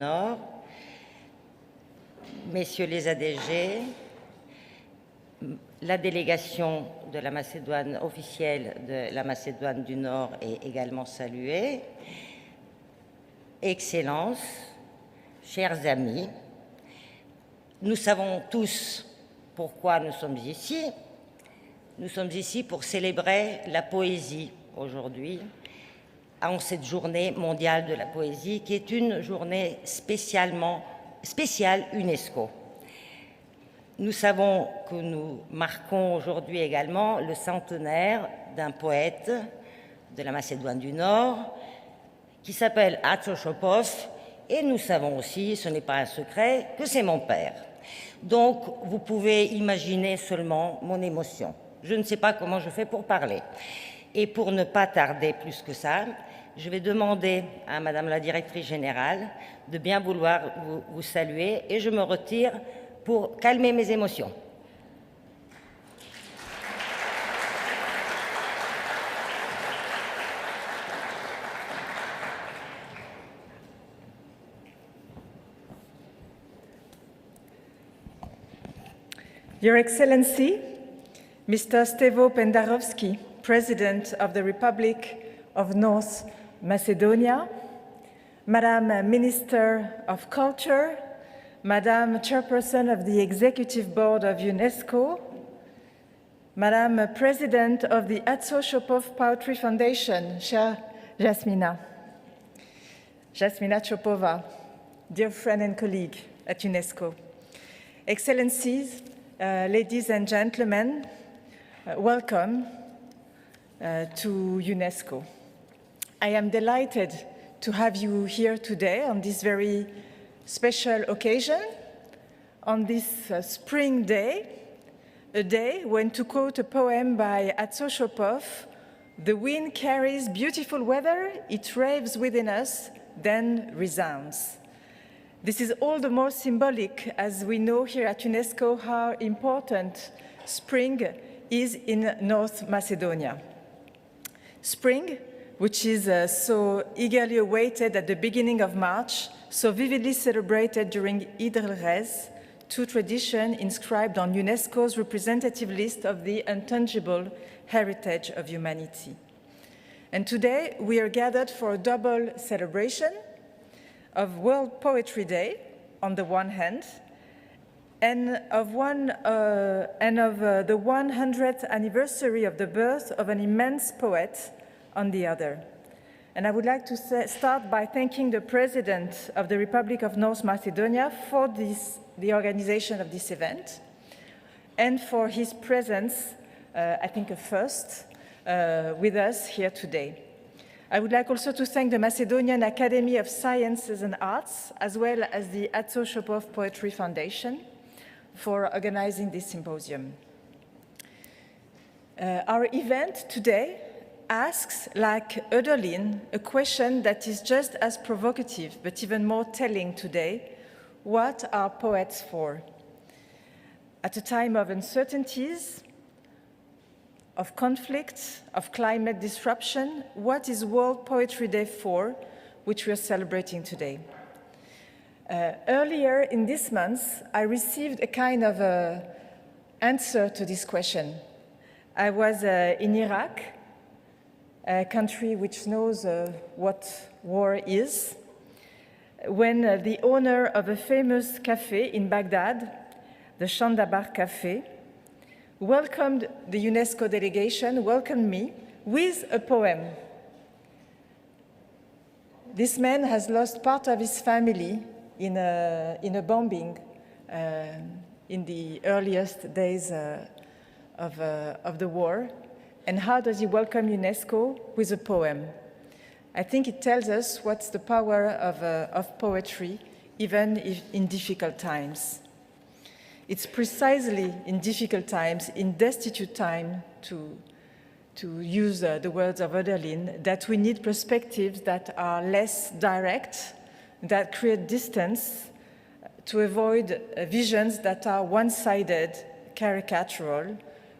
Nord, messieurs les ADG, la délégation de la Macédoine officielle de la Macédoine du Nord est également saluée. Excellences, chers amis, nous savons tous pourquoi nous sommes ici. Nous sommes ici pour célébrer la poésie aujourd'hui, en cette journée mondiale de la poésie, qui est une journée spéciale UNESCO. Nous savons que nous marquons aujourd'hui également le centenaire d'un poète de la Macédoine du Nord qui s'appelle Aco Chopov, et nous savons aussi, ce n'est pas un secret, que c'est mon père. Donc, vous pouvez imaginer seulement mon émotion. Je ne sais pas comment je fais pour parler. Et pour ne pas tarder plus que ça, je vais demander à Madame la Directrice Générale de bien vouloir vous saluer, et je me retire pour calmer mes émotions. Your Excellency, Mr. Stevo Pendarovski, President of the Republic of North Macedonia, Madam Minister of Culture, Madam Chairperson of the Executive Board of UNESCO, Madam President of the Aco Chopov Poetry Foundation, Cher Jasmina Chopova, dear friend and colleague at UNESCO, Excellencies, ladies and gentlemen, welcome to UNESCO. I am delighted to have you here today on this very special occasion, on this spring day, a day when, to quote a poem by Aco Chopov, the wind carries beautiful weather, it raves within us, then resounds. This is all the more symbolic as we know here at UNESCO how important spring is in North Macedonia. Spring, which is so eagerly awaited at the beginning of March, so vividly celebrated during Eid al-Rez, two traditions inscribed on UNESCO's representative list of the intangible heritage of humanity. And today we are gathered for a double celebration of World Poetry Day on the one hand, and of the 100th anniversary of the birth of an immense poet on the other. And I would like to start by thanking the President of the Republic of North Macedonia for the organization of this event and for his presence, I think a first, with us here today. I would like also to thank the Macedonian Academy of Sciences and Arts, as well as the Aco Chopov Poetry Foundation, for organizing this symposium. Our event today asks, like Ödolin, a question that is just as provocative, but even more telling today: what are poets for? At a time of uncertainties, of conflict, of climate disruption, what is World Poetry Day for, which we are celebrating today? Earlier in this month, I received a kind of answer to this question. I was in Iraq, a country which knows what war is, when the owner of a famous cafe in Baghdad, the Chandabar Cafe, welcomed the UNESCO delegation, welcomed me, with a poem. This man has lost part of his family in a bombing in the earliest days of the war. And how does he welcome UNESCO? With a poem. I think it tells us what's the power of poetry, even if in difficult times. It's precisely in difficult times, in destitute time, to use the words of Ödolin, that we need perspectives that are less direct, that create distance, to avoid visions that are one-sided, caricatural.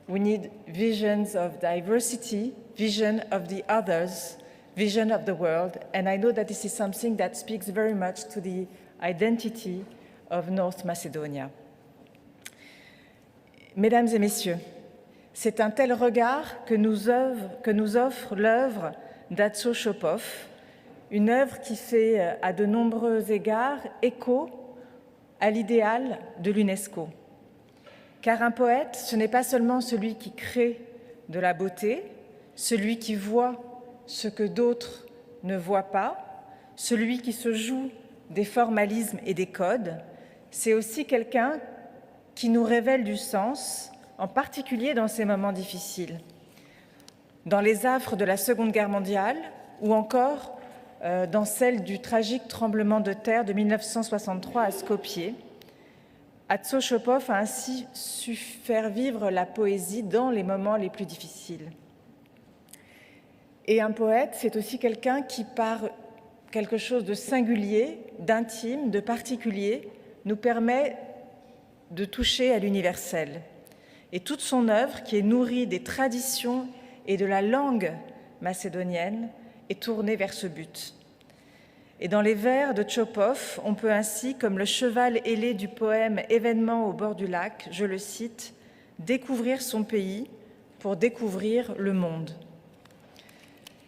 We need visions of diversity, vision of the others, vision of the world, and I know that this is something that speaks very much to the identity of North Macedonia. Mesdames et messieurs, c'est un tel regard que nous offre l'œuvre d'Atso Chopov, une œuvre qui fait à de nombreux égards écho à l'idéal de l'UNESCO. Car un poète, ce n'est pas seulement celui qui crée de la beauté, celui qui voit ce que d'autres ne voient pas, celui qui se joue des formalismes et des codes, c'est aussi quelqu'un qui nous révèle du sens, en particulier dans ces moments difficiles. Dans les affres de la Seconde Guerre mondiale ou encore dans celle du tragique tremblement de terre de 1963 à Skopje, Atso Chopov a ainsi su faire vivre la poésie dans les moments les plus difficiles. Et un poète, c'est aussi quelqu'un qui, par quelque chose de singulier, d'intime, de particulier, nous permet de toucher à l'universel. Et toute son œuvre, qui est nourrie des traditions et de la langue macédonienne, est tournée vers ce but. Et dans les vers de Chopov, on peut ainsi, comme le cheval ailé du poème « Événement au bord du lac », je le cite, « découvrir son pays pour découvrir le monde ».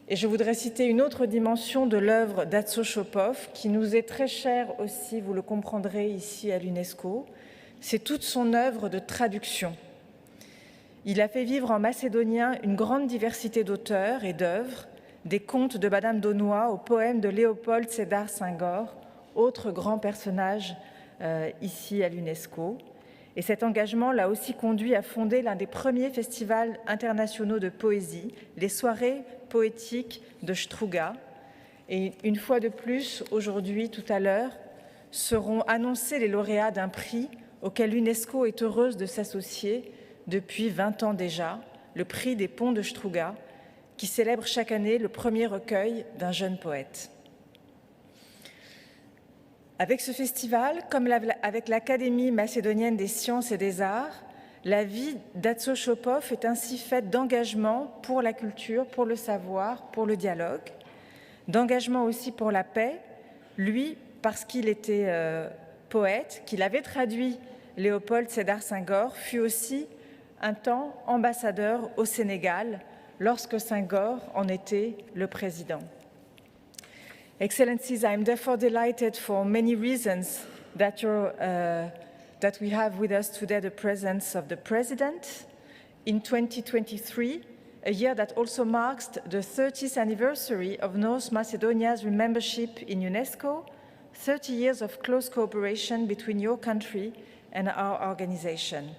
Et je voudrais citer une autre dimension de l'œuvre d'Atso Chopov, qui nous est très chère aussi, vous le comprendrez ici à l'UNESCO, c'est toute son œuvre de traduction. Il a fait vivre en macédonien une grande diversité d'auteurs et d'œuvres, des contes de Madame d'Aunois aux poèmes de Léopold Sédar Senghor, autre grand personnage ici à l'UNESCO. Et cet engagement l'a aussi conduit à fonder l'un des premiers festivals internationaux de poésie, les soirées poétiques de Struga. Et une fois de plus, aujourd'hui, tout à l'heure, seront annoncés les lauréats d'un prix auquel l'UNESCO est heureuse de s'associer depuis 20 ans déjà, le prix des Ponts de Struga, qui célèbre chaque année le premier recueil d'un jeune poète. Avec ce festival, comme avec l'Académie macédonienne des sciences et des arts, la vie d'Atso Chopov est ainsi faite d'engagement pour la culture, pour le savoir, pour le dialogue, d'engagement aussi pour la paix, lui parce qu'il était poète, qu'il avait traduit Léopold Sédar Senghor, fut aussi un temps ambassadeur au Sénégal, lorsque Senghor en était le président. Excellencies, I am therefore delighted for many reasons that we have with us today the presence of the President in 2023, a year that also marks the 30th anniversary of North Macedonia's membership in UNESCO, 30 years of close cooperation between your country and our organization.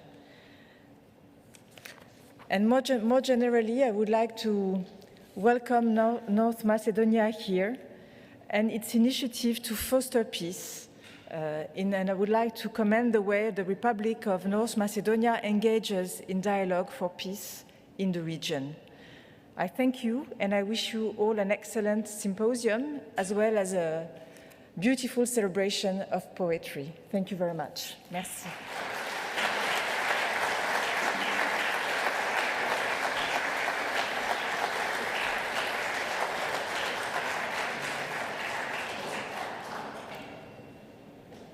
And more generally, I would like to welcome North Macedonia here and its initiative to foster peace. And I would like to commend the way the Republic of North Macedonia engages in dialogue for peace in the region. I thank you, and I wish you all an excellent symposium, as well as a beautiful celebration of poetry. Thank you very much. Merci.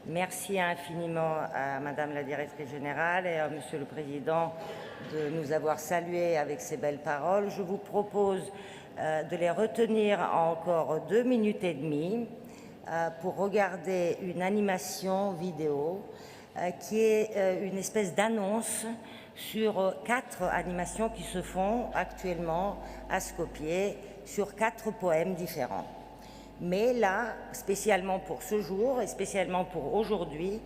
Merci infiniment à Madame la Directrice Générale et à Monsieur le Président de nous avoir salués avec ces belles paroles. Je vous propose de les retenir encore 2 minutes et demie pour regarder une animation vidéo qui est une espèce d'annonce sur 4 animations qui se font actuellement à Skopje sur 4 poèmes différents. Mais là, spécialement pour ce jour et spécialement pour aujourd'hui,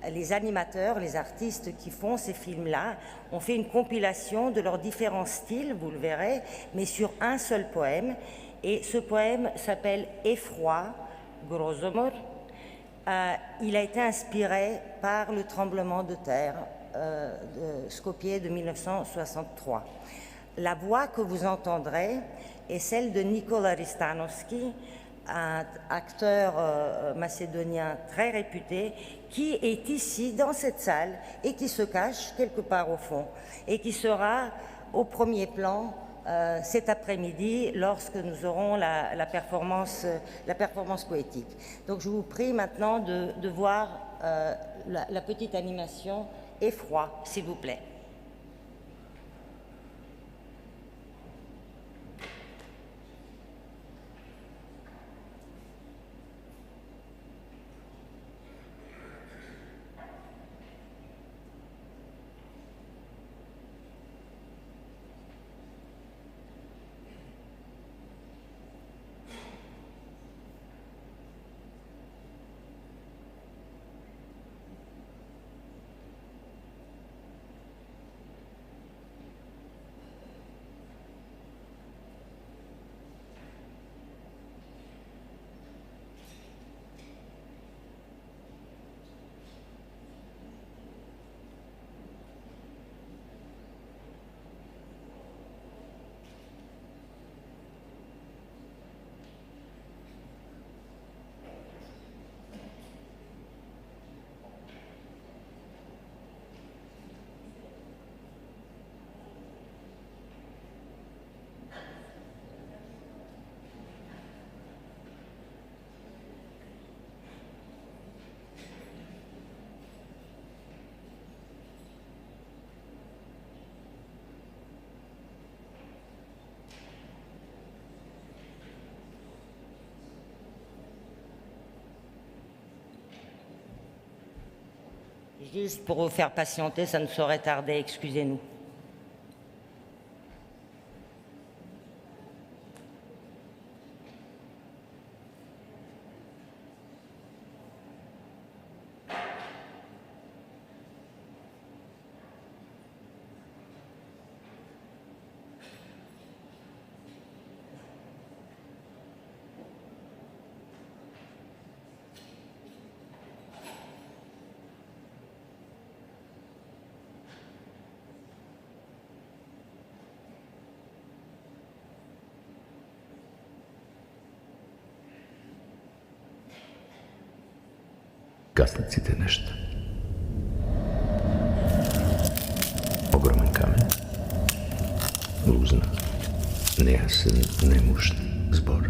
les animateurs, les artistes qui font ces films-là ont fait une compilation de leurs différents styles, vous le verrez, mais sur un seul poème. Et ce poème s'appelle « Effroi », Grozomor. Il a été inspiré par le tremblement de terre de Skopje de 1963. La voix que vous entendrez est celle de Nikola Ristanovski, un acteur macédonien très réputé qui est ici dans cette salle et qui se cache quelque part au fond et qui sera au premier plan cet après-midi lorsque nous aurons la performance poétique. Donc je vous prie maintenant de voir la petite animation Effroi, s'il vous plaît. Juste pour vous faire patienter, ça ne saurait tarder, excusez-nous. Gasnicite nešto. Ogroman kamen. Luzna. Nejasan, nemušt zbor.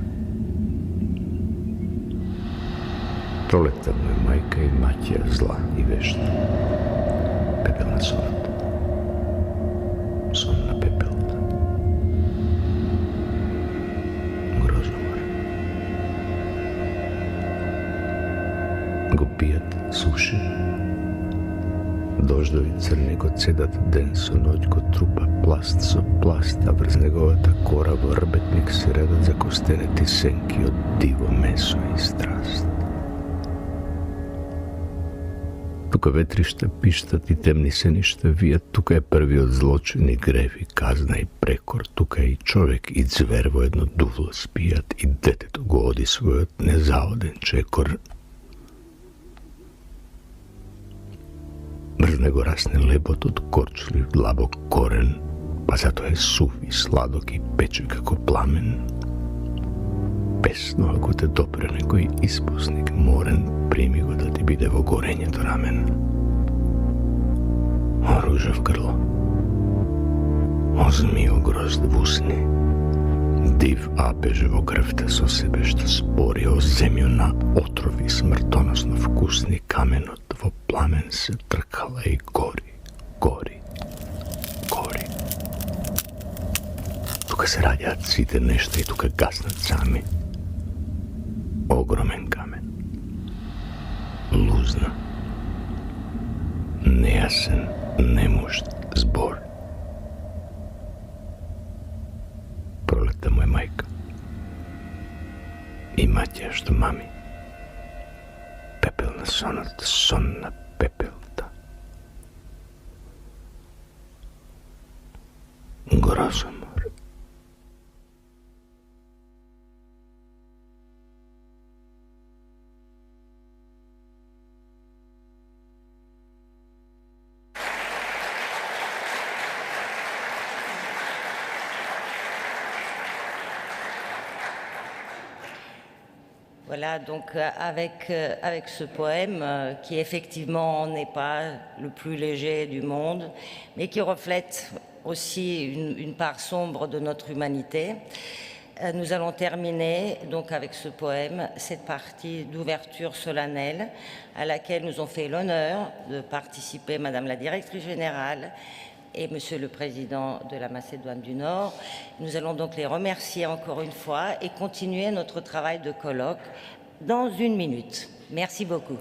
Proleta mu je majka i matija zla i vešta. Pepelna sonata. Sonna pepelta. Grozomor. Gopijat suši. Doždovi crni go cedat denso noć go trupa plast so plast, a vrz njegovata koravo rbetnik se redat za kosteneti senki od divo meso i strast. Tuka vetrišta pištat i temni se ništa vijat, tuka je prvi od zločini grevi, kazna i prekor, tuka je i čovjek i zvervo jedno duvlo spijat i detetu godi svoj od nezaoden čekor. Brž nego rasne lebot od korčliv dlabok koren, pa zato je suv i sladok i peče kako plamen. Pesno ako te dopre nego i isposnik moren, primi go da ti bidevo gorenje do ramen. O ružav grlo, o zmijo grozd v usni, div apeževo grfte so sebe što spori, o zemlju na otrovi smrtonosno vkusni kamen od plamen se trkala i gori, gori, gori. Tuka se rađa cite nešto i tuka gasnat sami. Ogromen kamen. Luzna. Nejasen, nemušt zbor. Proleta mu je majka. I matja što mami. Pepelna sonata, sonna pepelta. Grozomor. Voilà, donc avec ce poème qui effectivement n'est pas le plus léger du monde, mais qui reflète aussi une part sombre de notre humanité. Nous allons terminer donc avec ce poème, cette partie d'ouverture solennelle à laquelle nous ont fait l'honneur de participer Madame la Directrice Générale et Monsieur le Président de la Macédoine du Nord. Nous allons donc les remercier encore une fois et continuer notre travail de colloque dans 1 minute. Merci beaucoup.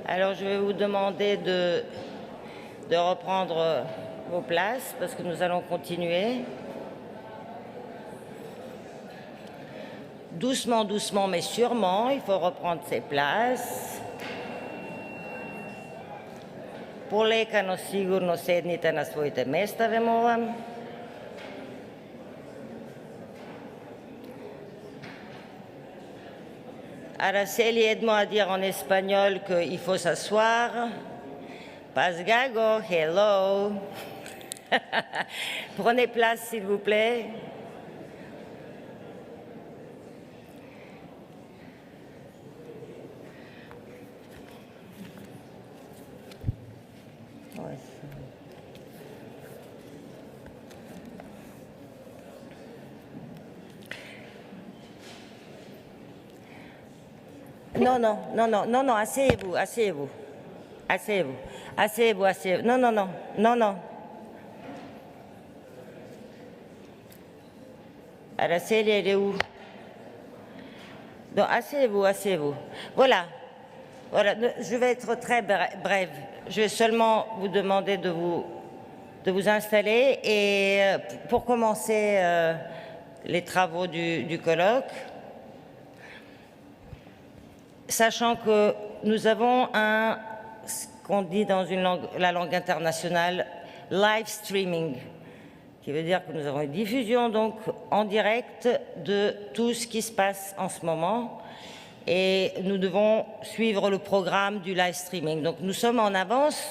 Alors je vais vous demander de reprendre vos places parce que nous allons continuer. Doucement, doucement, mais sûrement, il faut reprendre ses places. Polekano sigurno sednite na svojite mesta, molim. Araceli, aide-moi à dire en espagnol qu'il faut s'asseoir. Paz Gago, hello. Prenez place, s'il vous plaît. Non, non, non, non, non, non, asseyez-vous, asseyez-vous. Asseyez-vous, asseyez-vous, asseyez-vous. Non, non, non, non, non. Araceli, elle est où? Non, asseyez-vous, asseyez-vous. Voilà, voilà, je vais être très brève. Je vais seulement vous demander de vous installer et pour commencer les travaux du colloque, sachant que nous avons ce qu'on dit dans la langue internationale, live streaming, qui veut dire que nous avons une diffusion donc en direct de tout ce qui se passe en ce moment et nous devons suivre le programme du live streaming. Donc nous sommes en avance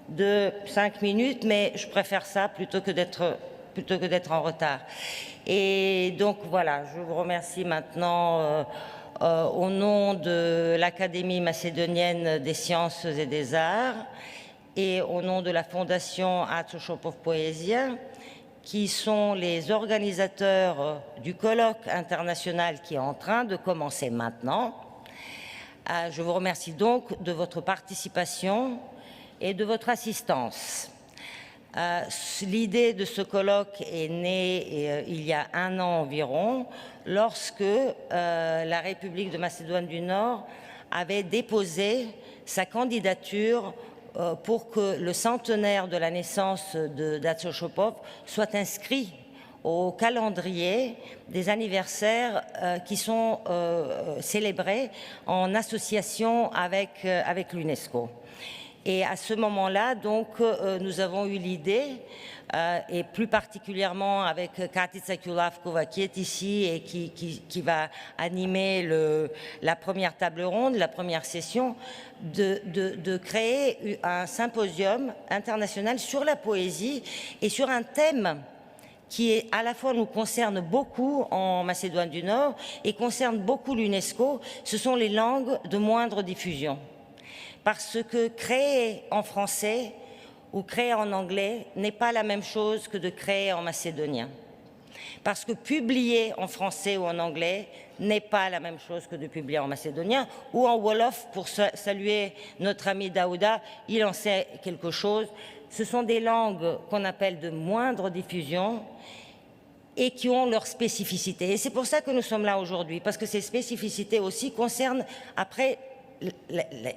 de 5 minutes, mais je préfère ça plutôt que d'être en retard. Et donc voilà, je vous remercie maintenant au nom de l'Académie macédonienne des sciences et des arts et au nom de la Fondation Aco Shopov Poesia, qui sont les organisateurs du colloque international qui est en train de commencer maintenant. Je vous remercie donc de votre participation et de votre assistance. L'idée de ce colloque est née il y a 1 an environ, lorsque la République de Macédoine du Nord avait déposé sa candidature pour que le centenaire de la naissance d'Aco Shopov soit inscrit au calendrier des anniversaires qui sont célébrés en association avec l'UNESCO. Et à ce moment-là, donc, nous avons eu l'idée, et plus particulièrement avec Katica Kulavkova qui est ici et qui va animer la première table ronde, la première session, de créer un symposium international sur la poésie et sur un thème qui est, à la fois nous concerne beaucoup en Macédoine du Nord et concerne beaucoup l'UNESCO, ce sont les langues de moindre diffusion. Parce que créer en français ou créer en anglais n'est pas la même chose que de créer en macédonien. Parce que publier en français ou en anglais n'est pas la même chose que de publier en macédonien ou en wolof, pour saluer notre ami Daouda, il en sait quelque chose. Ce sont des langues qu'on appelle de moindre diffusion et qui ont leurs spécificités. Et c'est pour ça que nous sommes là aujourd'hui, parce que ces spécificités aussi concernent après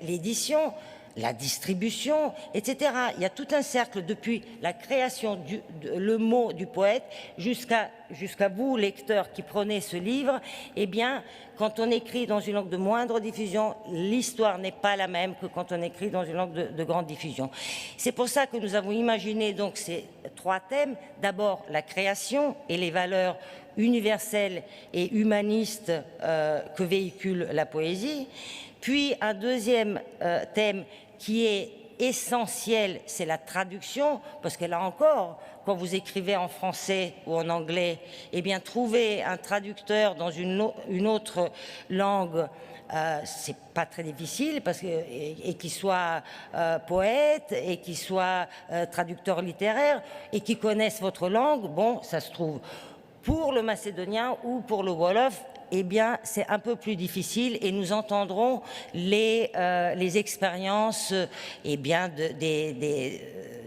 l'édition, la distribution, etc. Il y a tout un cercle depuis la création le mot du poète jusqu'à vous, lecteurs qui prenez ce livre. Eh bien, quand on écrit dans une langue de moindre diffusion, l'histoire n'est pas la même que quand on écrit dans une langue de grande diffusion. C'est pour ça que nous avons imaginé donc ces 3 thèmes. D'abord, la création et les valeurs universelles et humanistes que véhicule la poésie. Puis un deuxième thème qui est essentiel, c'est la traduction, parce que là encore, quand vous écrivez en français ou en anglais, eh bien trouver un traducteur dans une autre langue, c'est pas très difficile, parce que, et qu'il soit poète, et qu'il soit traducteur littéraire, et qu'il connaisse votre langue, bon, ça se trouve. Pour le macédonien ou pour le wolof, eh bien, c'est un peu plus difficile et nous entendrons les expériences eh bien,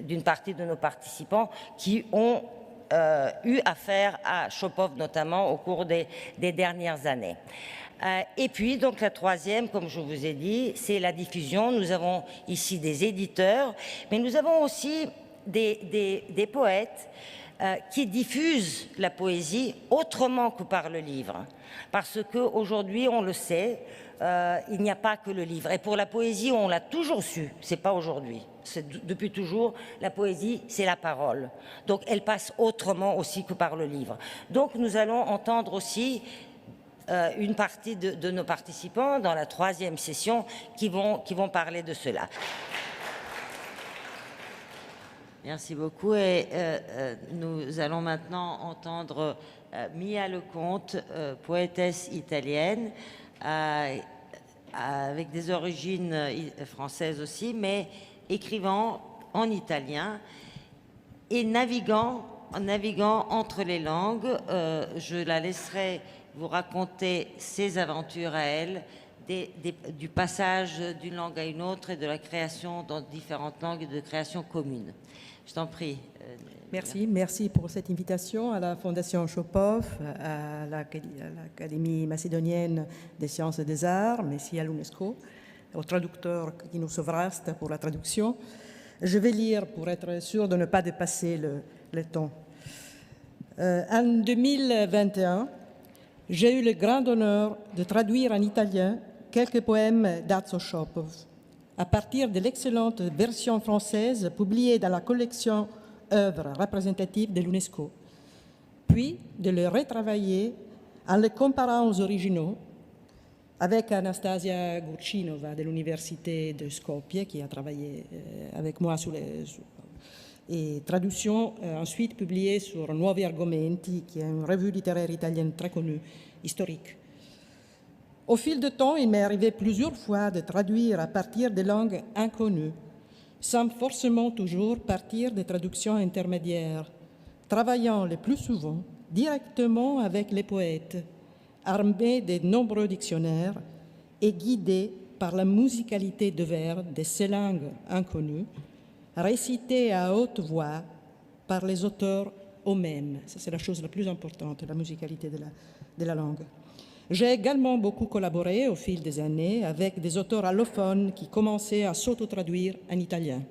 d'une partie de nos participants qui ont eu affaire à Shopov notamment au cours des dernières années. Et puis, donc, la troisième, comme je vous ai dit, c'est la diffusion. Nous avons ici des éditeurs, mais nous avons aussi des poètes qui diffusent la poésie autrement que par le livre. Parce qu'aujourd'hui, on le sait, il n'y a pas que le livre. Et pour la poésie, on l'a toujours su, c'est pas aujourd'hui. Depuis toujours, la poésie, c'est la parole. Donc, elle passe autrement aussi que par le livre. Donc, nous allons entendre aussi une partie de nos participants dans la troisième session qui vont parler de cela. Merci beaucoup. Et nous allons maintenant entendre Mia Lecomte, poétesse italienne, avec des origines françaises aussi, mais écrivant en italien et naviguant entre les langues. Je la laisserai vous raconter ses aventures à elle, du passage d'une langue à une autre et de la création dans différentes langues et de création commune. Je t'en prie. Merci pour cette invitation à la Fondation Chopov, à l'Académie macédonienne des sciences et des arts, mais aussi à l'UNESCO, au traducteur Kino Sovrast pour la traduction. Je vais lire pour être sûr de ne pas dépasser le temps. En 2021, j'ai eu le grand honneur de traduire en italien quelques poèmes d'Azo Chopov, à partir de l'excellente version française publiée dans la collection Œuvres représentatives de l'UNESCO, puis de le retravailler en le comparant aux originaux avec Anastasia Gurcinova de l'Université de Skopje, qui a travaillé avec moi et traduction ensuite publiée sur Nuovi Argomenti, qui est une revue littéraire italienne très connue, historique. Au fil du temps, il m'est arrivé plusieurs fois de traduire à partir de langues inconnues, sans forcément toujours partir des traductions intermédiaires, travaillant le plus souvent directement avec les poètes, armés de nombreux dictionnaires et guidés par la musicalité de vers de ces langues inconnues, récitées à haute voix par les auteurs eux-mêmes. Ça, c'est la chose la plus importante, la musicalité de la langue. J'ai également beaucoup collaboré au fil des années avec des auteurs allophones qui commençaient à s'auto-traduire en italien.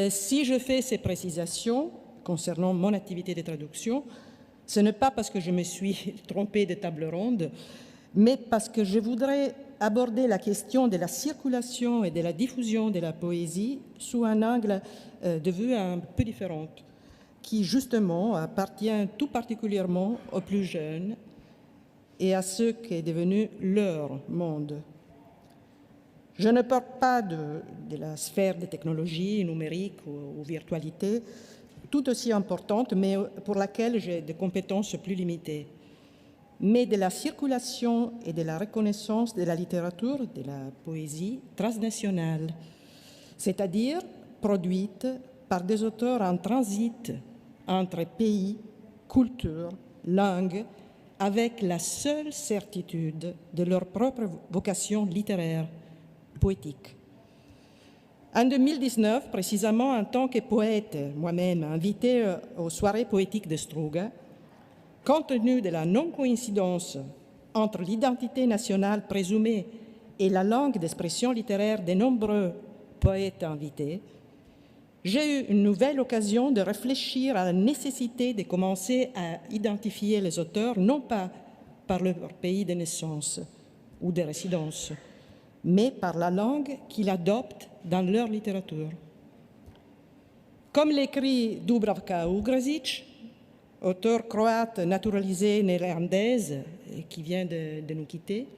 Si je fais ces précisations concernant mon activité de traduction, ce n'est pas parce que je me suis trompée de table ronde, mais parce que je voudrais aborder la question de la circulation et de la diffusion de la poésie sous un angle de vue un peu différent, qui justement appartient tout particulièrement aux plus jeunes et à ce qui est devenu leur monde. Je ne parle pas de la sphère des technologies numériques ou virtualité, tout aussi importante, mais pour laquelle j'ai des compétences plus limitées, mais de la circulation et de la reconnaissance de la littérature, de la poésie transnationale, c'est-à-dire produite par des auteurs en transit entre pays, cultures, langues, avec la seule certitude de leur propre vocation littéraire, poétique. En 2019, précisément en tant que poète, moi-même invité aux soirées poétiques de Struga, compte tenu de la non-coïncidence entre l'identité nationale présumée et la langue d'expression littéraire de nombreux poètes invités, j'ai eu une nouvelle occasion de réfléchir à la nécessité de commencer à identifier les auteurs, non pas par leur pays de naissance ou de résidence, mais par la langue qu'ils adoptent dans leur littérature. Comme l'écrit Dubravka Ugrasic, auteur croate naturalisé néerlandaise qui vient de nous quitter,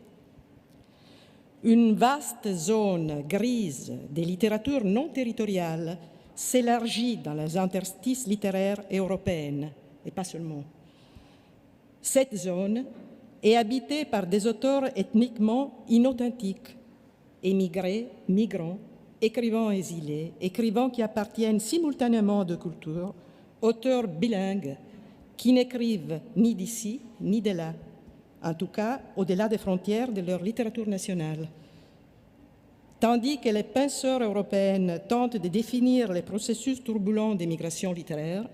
une vaste zone grise des littératures non territoriales s'élargit dans les interstices littéraires européennes, et pas seulement. Cette zone est habitée par des auteurs ethniquement inauthentiques, émigrés, migrants, écrivains exilés, écrivains qui appartiennent simultanément de cultures, auteurs bilingues qui n'écrivent ni d'ici ni de là, en tout cas au-delà des frontières de leur littérature nationale. Tandis que les penseurs européens tentent de définir les processus turbulents des migrations littéraires,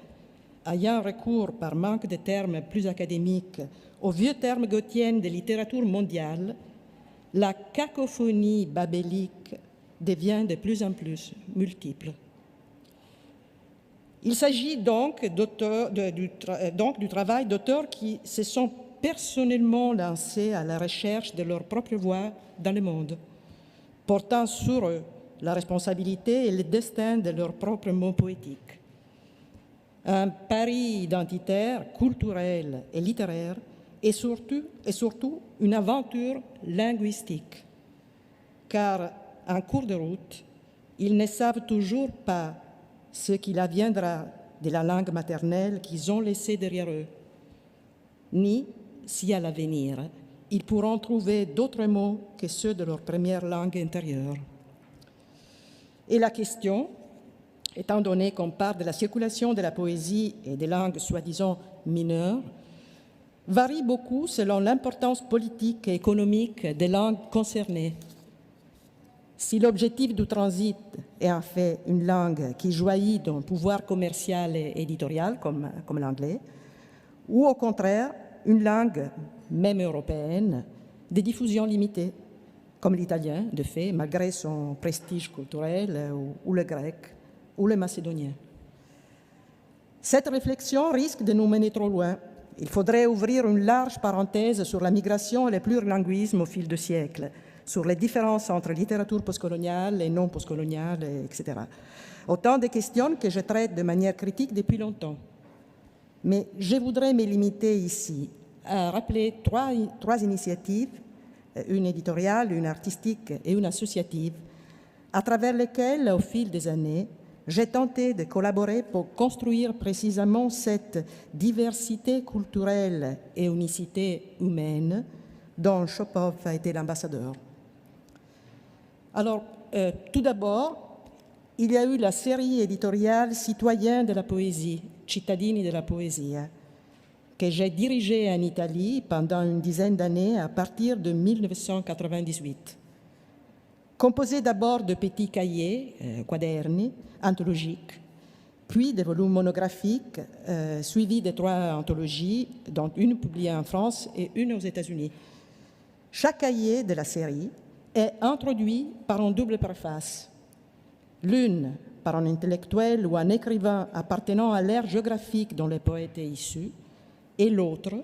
ayant recours par manque de termes plus académiques aux vieux termes gauthiens de littérature mondiale, la cacophonie babélique devient de plus en plus multiple. Il s'agit donc du travail d'auteurs qui se sont personnellement lancés à la recherche de leur propre voix dans le monde, portant sur eux la responsabilité et le destin de leurs propres mots poétiques. Un pari identitaire, culturel et littéraire et surtout une aventure linguistique, car en cours de route, ils ne savent toujours pas ce qu'il adviendra de la langue maternelle qu'ils ont laissée derrière eux, ni si à l'avenir, ils pourront trouver d'autres mots que ceux de leur première langue intérieure. Et la question, étant donné qu'on parle de la circulation de la poésie et des langues soi-disant mineures, varie beaucoup selon l'importance politique et économique des langues concernées. Si l'objectif du transit est en fait une langue qui jouit d'un pouvoir commercial et éditorial, comme l'anglais, ou au contraire, une langue, même européenne, de diffusion limitée, comme l'italien, de fait, malgré son prestige culturel, ou le grec, ou le macédonien. Cette réflexion risque de nous mener trop loin. Il faudrait ouvrir une large parenthèse sur la migration et le plurilinguisme au fil des siècles, sur les différences entre littérature postcoloniale et non postcoloniale, etc. Autant de questions que je traite de manière critique depuis longtemps. Mais je voudrais me limiter ici à rappeler trois initiatives, une éditoriale, une artistique et une associative, à travers lesquelles, au fil des années, j'ai tenté de collaborer pour construire précisément cette diversité culturelle et unicité humaine dont Chopov a été l'ambassadeur. Alors, tout d'abord, il y a eu la série éditoriale Citoyens de la poésie, Cittadini della Poesia, que j'ai dirigée en Italie pendant une dizaine d'années à partir de 1998. Composée d'abord de petits cahiers, quaderni, anthologiques, puis de volumes monographiques suivis de 3 anthologies, dont une publiée en France et une aux États-Unis. Chaque cahier de la série est introduit par une double préface, l'une par un intellectuel ou un écrivain appartenant à l'ère géographique dont le poète est issu, et l'autre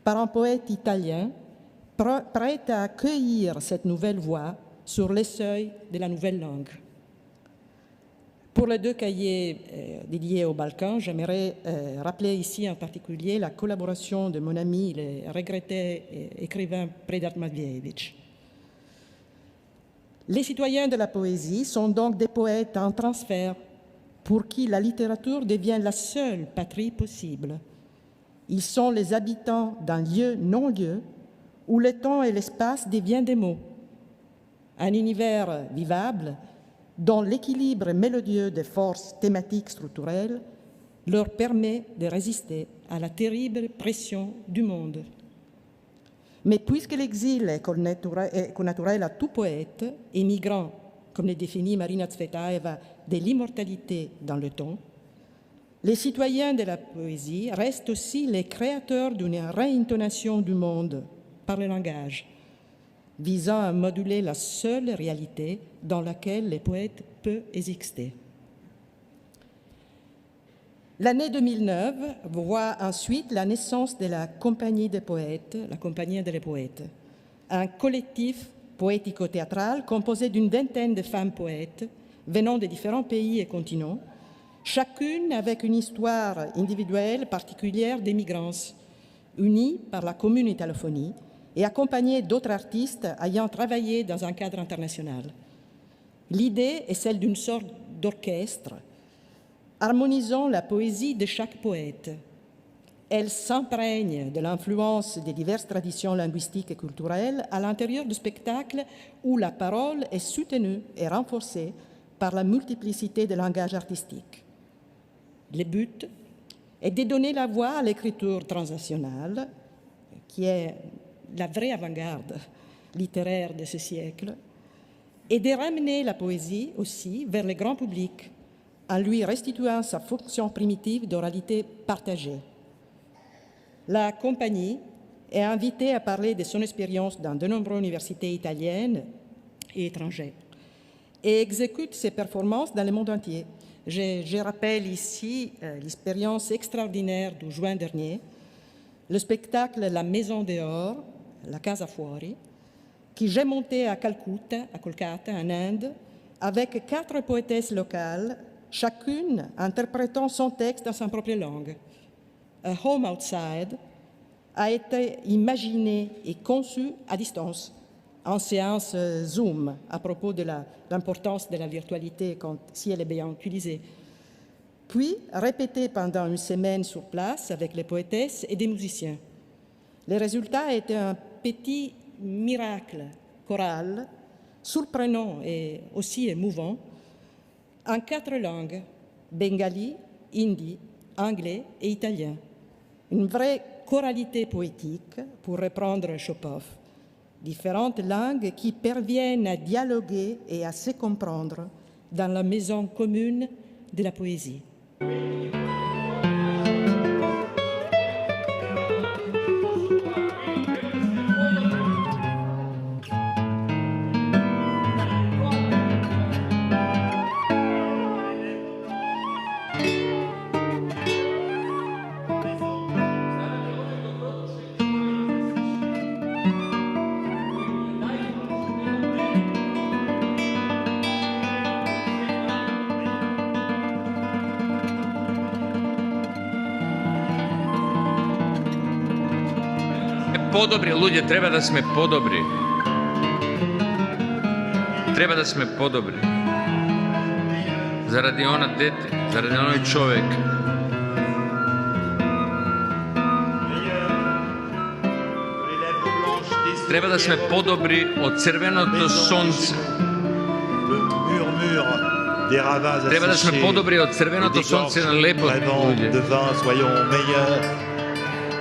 par un poète italien prêt à accueillir cette nouvelle voix sur les seuils de la nouvelle langue. Pour les 2 cahiers dédiés aux Balkans, j'aimerais rappeler ici en particulier la collaboration de mon ami, le regretté écrivain Predrag Matvejević. Les citoyens de la poésie sont donc des poètes en transfert pour qui la littérature devient la seule patrie possible. Ils sont les habitants d'un lieu non-lieu où le temps et l'espace deviennent des mots. Un univers vivable dont l'équilibre mélodieux des forces thématiques structurelles leur permet de résister à la terrible pression du monde. Mais puisque l'exil est connaturel à tout poète, émigrant, comme le définit Marina Tsvetaeva, de l'immortalité dans le temps, les citoyens de la poésie restent aussi les créateurs d'une réintonation du monde par le langage, visant à moduler la seule réalité dans laquelle le poète peut exister. L'année 2009 voit ensuite la naissance de la Compagnie des poètes, la Compagnie delle Poète, un collectif poético-théâtral composé d'une vingtaine de femmes poètes venant de différents pays et continents, chacune avec une histoire individuelle particulière d'émigrance, unie par la commune italophonie et accompagnée d'autres artistes ayant travaillé dans un cadre international. L'idée est celle d'une sorte d'orchestre, harmonisant la poésie de chaque poète. Elle s'imprègne de l'influence des diverses traditions linguistiques et culturelles à l'intérieur du spectacle où la parole est soutenue et renforcée par la multiplicité des langages artistiques. Le but est de donner la voix à l'écriture transnationale, qui est la vraie avant-garde littéraire de ce siècle, et de ramener la poésie aussi vers le grand public, en lui restituant sa fonction primitive d'oralité partagée. La compagnie est invitée à parler de son expérience dans de nombreuses universités italiennes et étrangères et exécute ses performances dans le monde entier. Je rappelle ici l'expérience extraordinaire de juin dernier, le spectacle La Maison dehors, la Casa Fuori, que j'ai monté à Kolkata, en Inde, avec 4 poétesses locales, chacune interprétant son texte dans sa propre langue. A Home Outside a été imaginé et conçu à distance, en séance Zoom, à propos de l'importance de la virtualité si elle est bien utilisée. Puis répété pendant une semaine sur place avec les poétesses et des musiciens. Le résultat était un petit miracle choral, surprenant et aussi émouvant, en 4 langues, bengali, hindi, anglais et italien. Une vraie choralité poétique, pour reprendre Chopin. Différentes langues qui parviennent à dialoguer et à se comprendre dans la maison commune de la poésie. Podobri, ľudia, treba da sme podobri. Treba da sme podobri. Zaradi ona dete, zaradi onaj čovek. Treba da sme podobri od crveното sonce. Treba da sme podobri od crveното sonce na lepo ľudia.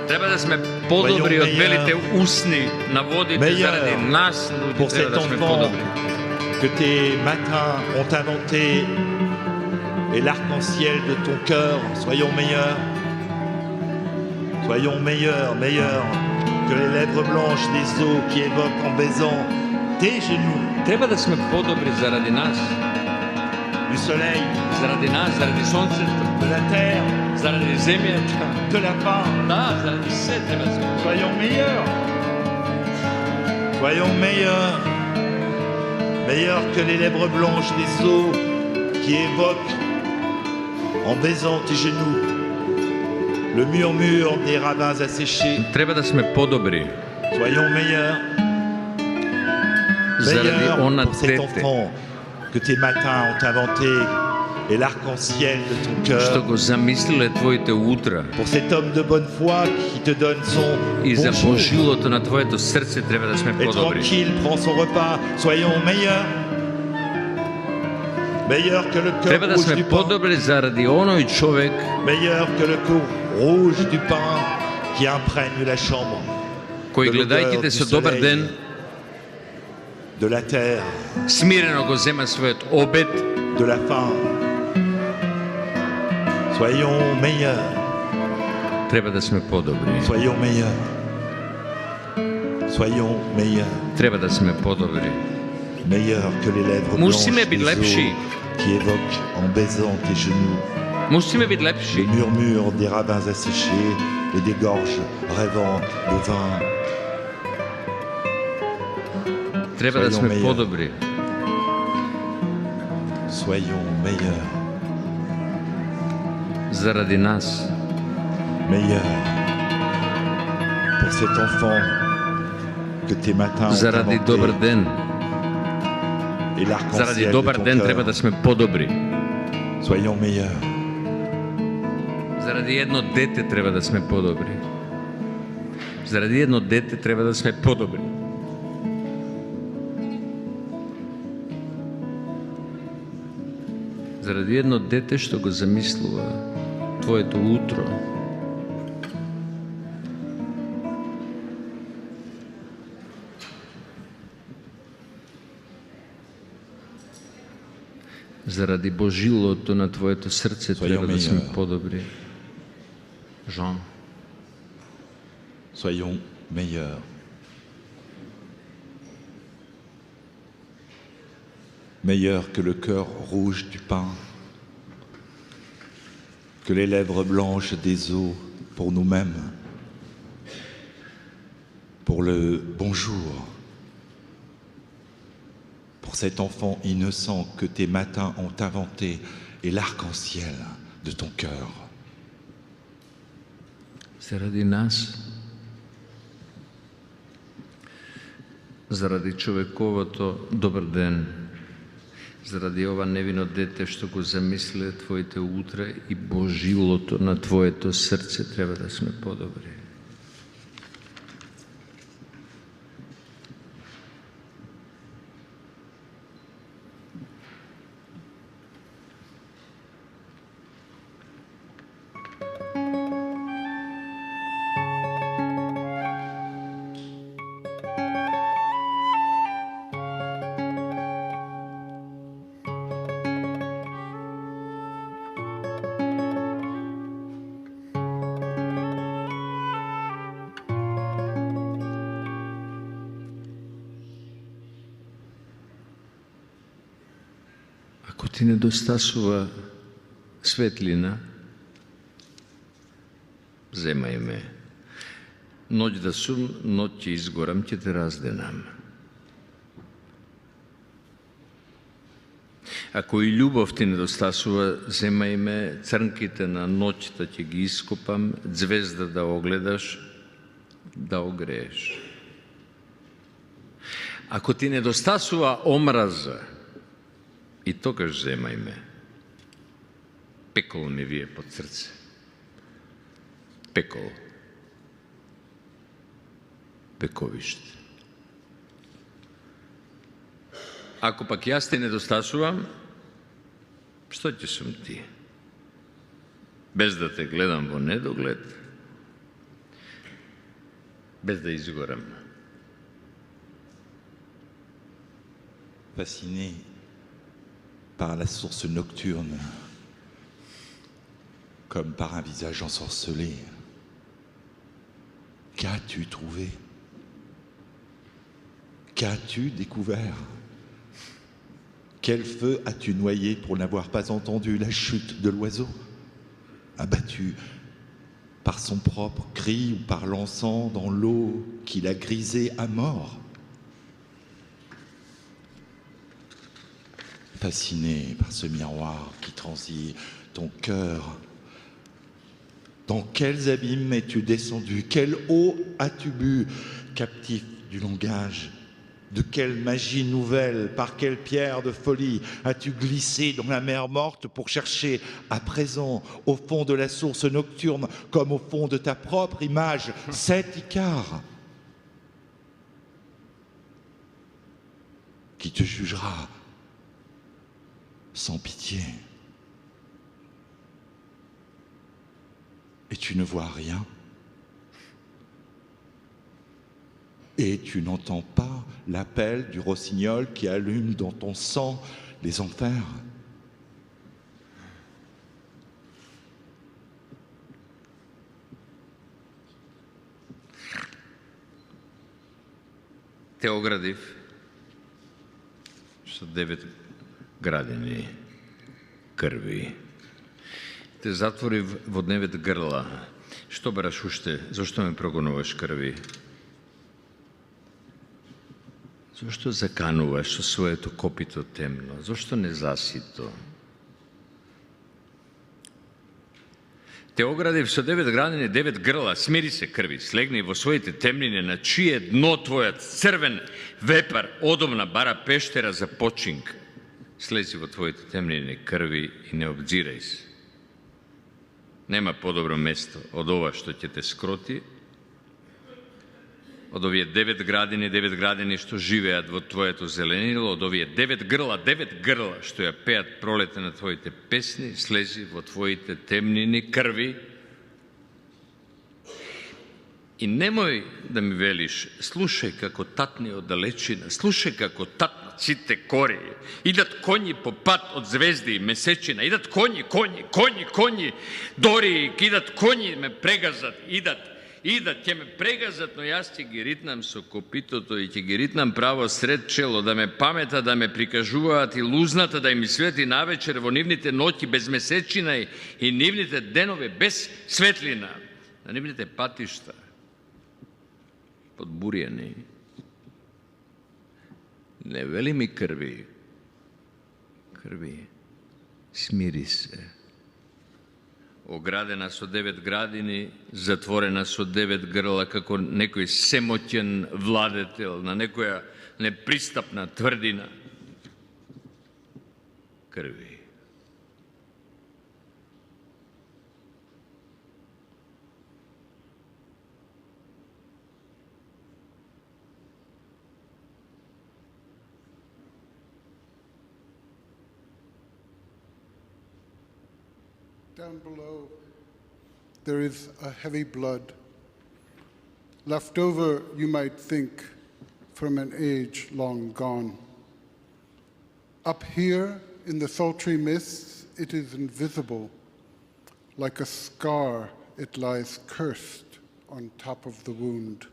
Treba da sme podobri od velite usni na vodite zaradi nas, ljudi, treba da sme podobri. Que tes matins ont inventé et l'arc-en-ciel de ton cœur, soyons meilleurs. Soyons meilleurs, meilleurs que les lèvres blanches des os qui évoquent en baisant tes genoux. Treba da sme podobri zaradi nas. Du soleil, zaradi nas, zaradi sonceta, de la terre, zaradi zemlje, de la faim. Da, zaradi sve treba sme. Soyons meilleurs. Soyons meilleurs. Meilleurs que les lèvres blanches des os qui évoquent en baisant tes genoux le murmure des ravins asséchés. Treba da sme podobri. Soyons meilleurs. Meilleurs pour cet enfant que tes matins ont inventé et l'arc-en-ciel de ton Što cœur. go zamislile tvojite utra. Pour cet homme de bonne foi qui te donne son I za bonjour požiloto na tvojeto srce treba da sme et podobri. tranquille prend son repas. Soyons meilleurs. Meilleurs que le cœur Treba da rouge sme du pain. podobri zaradi onoj čovek Meilleur que le cœur rouge du pain qui imprègne la chambre. koji De l'odeur gledajte du se dobar soleil, den, de la terre, smireno go zema svojot obed, de la faim. Soyons meilleurs. treba da sme podobri. Soyons meilleurs. Soyons meilleurs. Treba da sme podobri. Meilleurs que les lèvres Musíme blanches biti des lepši. os qui évoquent en baisant tes genoux Musíme biti lepši. le murmure des ravins asséchés et des gorges rêvant de vin. Treba da Soyons sme meilleurs. podobri. Soyons meilleurs. Zaradi nas. Meilleurs pour cet enfant que tes matins ont Zaradi inventé dobar den. et Zaradi l'arc-en-ciel de dobar ton den treba da cœur. sme podobri. Soyons meilleurs. Zaradi jedno dete treba da sme podobri. Zaradi jedno dete treba da sme podobri. Zaradi jedno dete što go zamislува твоето утро. Заради Божилото на Твоето сърце трябва да сме по-добри. Jean. Soyons meilleurs. Meilleurs que le cœur rouge du pain, que les lèvres blanches des os pour nous-mêmes, pour le bonjour, pour cet enfant innocent que tes matins ont inventé et l'arc-en-ciel de ton cœur. Заради нас, заради човековото добър ден, заради ова невино дете што го замисле Твоите утра и Божилото на Твоето сърце трябва да сме по-добри. Ако ти недостасува светлина, вземай ме. Ноќ да сум, ноќ ќе изгорам, ќе те разденам. Ако и љубов ти недостасува, земај ме, црнките на ноќта ќе ги ископам, звезда да огледаш, да огрееш. Ако ти недостасува омраза, и тогаш земај ме. Пекол ми вие под срце. Пекол. Пековиште. Ако пак јас те недостасувам, што ќе сум ти? Без да те гледам во недоглед, без да изгорам. Fasciné par la source nocturne, comme par un visage ensorcelé. Qu'as-tu trouvé? Qu'as-tu découvert? Quel feu as-tu noyé pour n'avoir pas entendu la chute de l'oiseau, abattu par son propre cri ou par l'encens dans l'eau qu'il a grisé à mort? Fasciné par ce miroir qui transit ton cœur, dans quels abîmes es-tu descendu? Quelle eau as-tu bu, captif du langage? De quelle magie nouvelle, par quelle pierre de folie as-tu glissé dans la mer morte pour chercher à présent, au fond de la source nocturne, comme au fond de ta propre image, cet Icare qui te jugera sans pitié? Et tu ne vois rien? Et tu n'entends pas l'appel du rossignol qui allume dans ton sang les enfers? Те оградив со 9 градини крви. Те затворив во 9 грла. Што бараш уште? Зошто ме прогонуваш крви? Зошто закануваш со своето копито темно? Зошто не засито? Те оградив со 9 градини, 9 грла, смири се крви, слегни во своите темнини, на чие дно твојот црвен вепар одомна бара пештера за починк. Слези во твоите темнини крви и не обзирај се. Нема подобро место од ова што ќе те скроти, од овие 9 градини што живеат во твоето зеленило, од овие 9 грла што ја пеат пролете на твоите песни, слези во твоите темнини крви I nemoj da mi veliš, slušaj kako tatni od dalečina, slušaj kako tatno cite kori, idat konji po pat od zvezdi i mesečina, idat konji, dori, idat konji me pregazat, idat će me pregazat, no ja će gi ritnam so kopitoto i će gi ritnam pravo sred čelo, da me pameta, da me prikažuvati luznata, da im sveti navečer, vo nivnite noći bez mesečina i nivnite denove bez svetlina, da nivnite patišta podburjeni. Ne veli mi krvi, smiri se. Ogradena su 9 gradini, zatvorena su 9 grla, kako nekoj semoćen vladetel, na nekoja nepristapna tvrdina krvi. Down below, there is a heavy blood, left over, you might think, from an age long gone. Up here in the sultry mists, it is invisible. Like a scar, it lies cursed on top of the wound.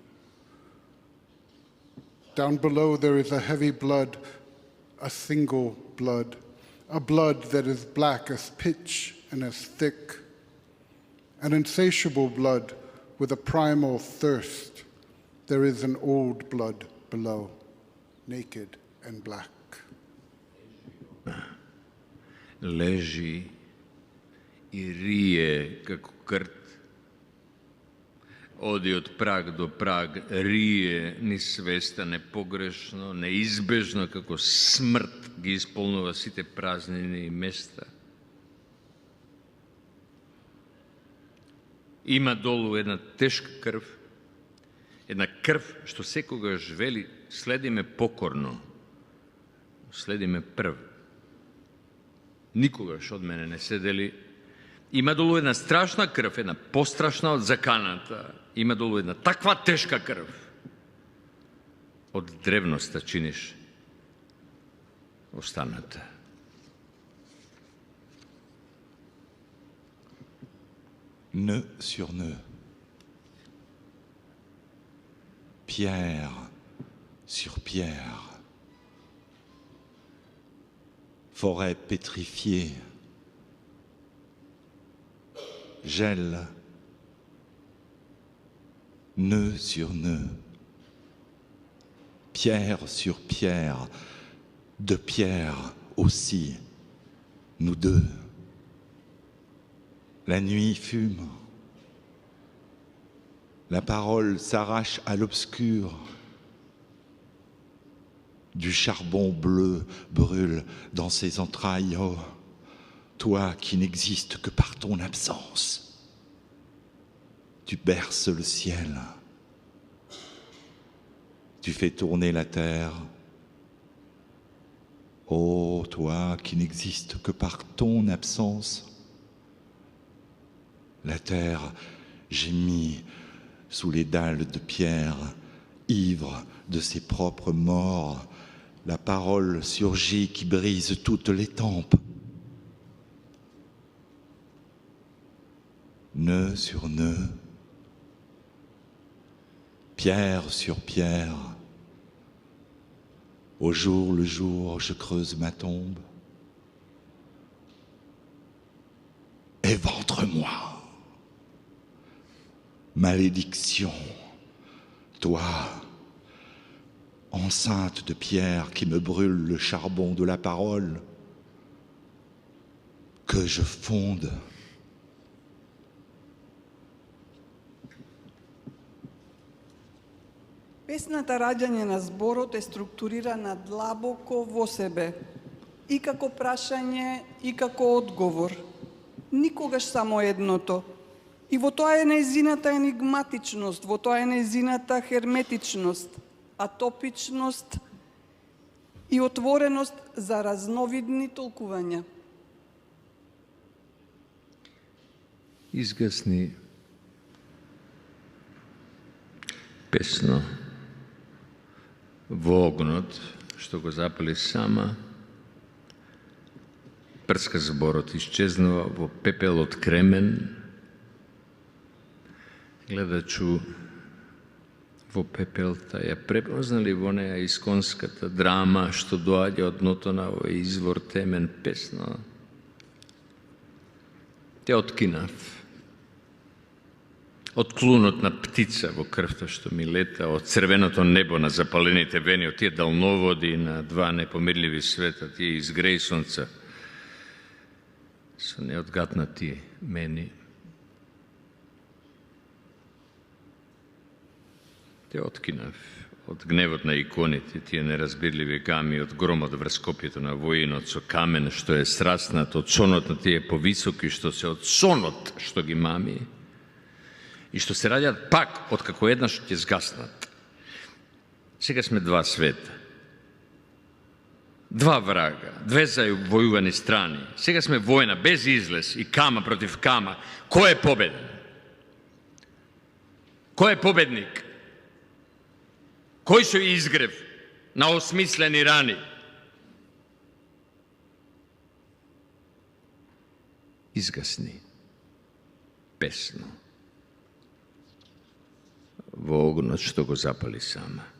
Down below, there is a heavy blood, a single blood, a blood that is black as pitch and as thick, an insatiable blood with a primal thirst. There is an old blood below, naked and black. Leži i rije kako krt. Odi od prag do prag, rije ni svesta, nepogrešno, neizbežno, kako smrt gi ispolnova site praznine i mesta. Ima dolu jedna teška krv, jedna krv što sekoga žveli, sledi me pokorno, sledi me prv. Nikogaš od mene ne sedeli. Ima dolu jedna strašna krv, jedna postrašna od zakanata. Ima dolu jedna takva teška krv. Od drevnosta činiš ostanata. Nœud sur nœud, pierre sur pierre, forêt pétrifiée, gel, nœud sur nœud, pierre sur pierre, de pierre aussi, nous deux. La nuit fume, la parole s'arrache à l'obscur, du charbon bleu brûle dans ses entrailles, oh, toi qui n'existes que par ton absence, tu berces le ciel, tu fais tourner la terre, oh, toi qui n'existes que par ton absence. La terre gémit sous les dalles de pierre, ivre de ses propres morts. La parole surgit qui brise toutes les tempes. Nœud sur nœud, pierre sur pierre. Au jour le jour, je creuse ma tombe. Éventre-moi. Malédiction, toi, enceinte de pierre qui me brûle le charbon de la parole, que je fonde. Песната Раѓање на зборот е структурирана длабоко во себе, и како прашање, и како одговор. Никогаш само едното. И во тоа е нејзината енигматичност, во тоа е нејзината херметичност, атопичност и отвореност за разновидни толкувања. Изгасни pesno vognot, što go zapali sama, prska zborot iščeznova, vo pepel od kremen, gledat ću vo pepel taja, prepoznali voneja iskonskata drama, što doadja od notona ovo izvor temen pesno, te otkinav, otklunotna ptica vo krvta što mi leta, od crvenoto nebo na zapalenite veni, od tije dalnovodi na dva nepomirljivi sveta, tije iz Grejsonca, su neodgatnati meni. Te otkinav, od gnevotna ikoniti, tije nerazbirljivi gami, od gromot vrskopjeto na vojinoco kamen, što je srasnat, od sonotna tije povisoki, što se od sonot, što gi mami, i što se radja pak, od kako jedna što će zgasnat. Сега sme dva sveta, dva vraga, dve zavojuvane strani. Сега sme vojna, bez izles i kama protiv kama. Ko je pobedan? Ko je pobednik? Koji su izgrev na osmisleni rani? Izgasni, pesno, vognot što go zapali sama.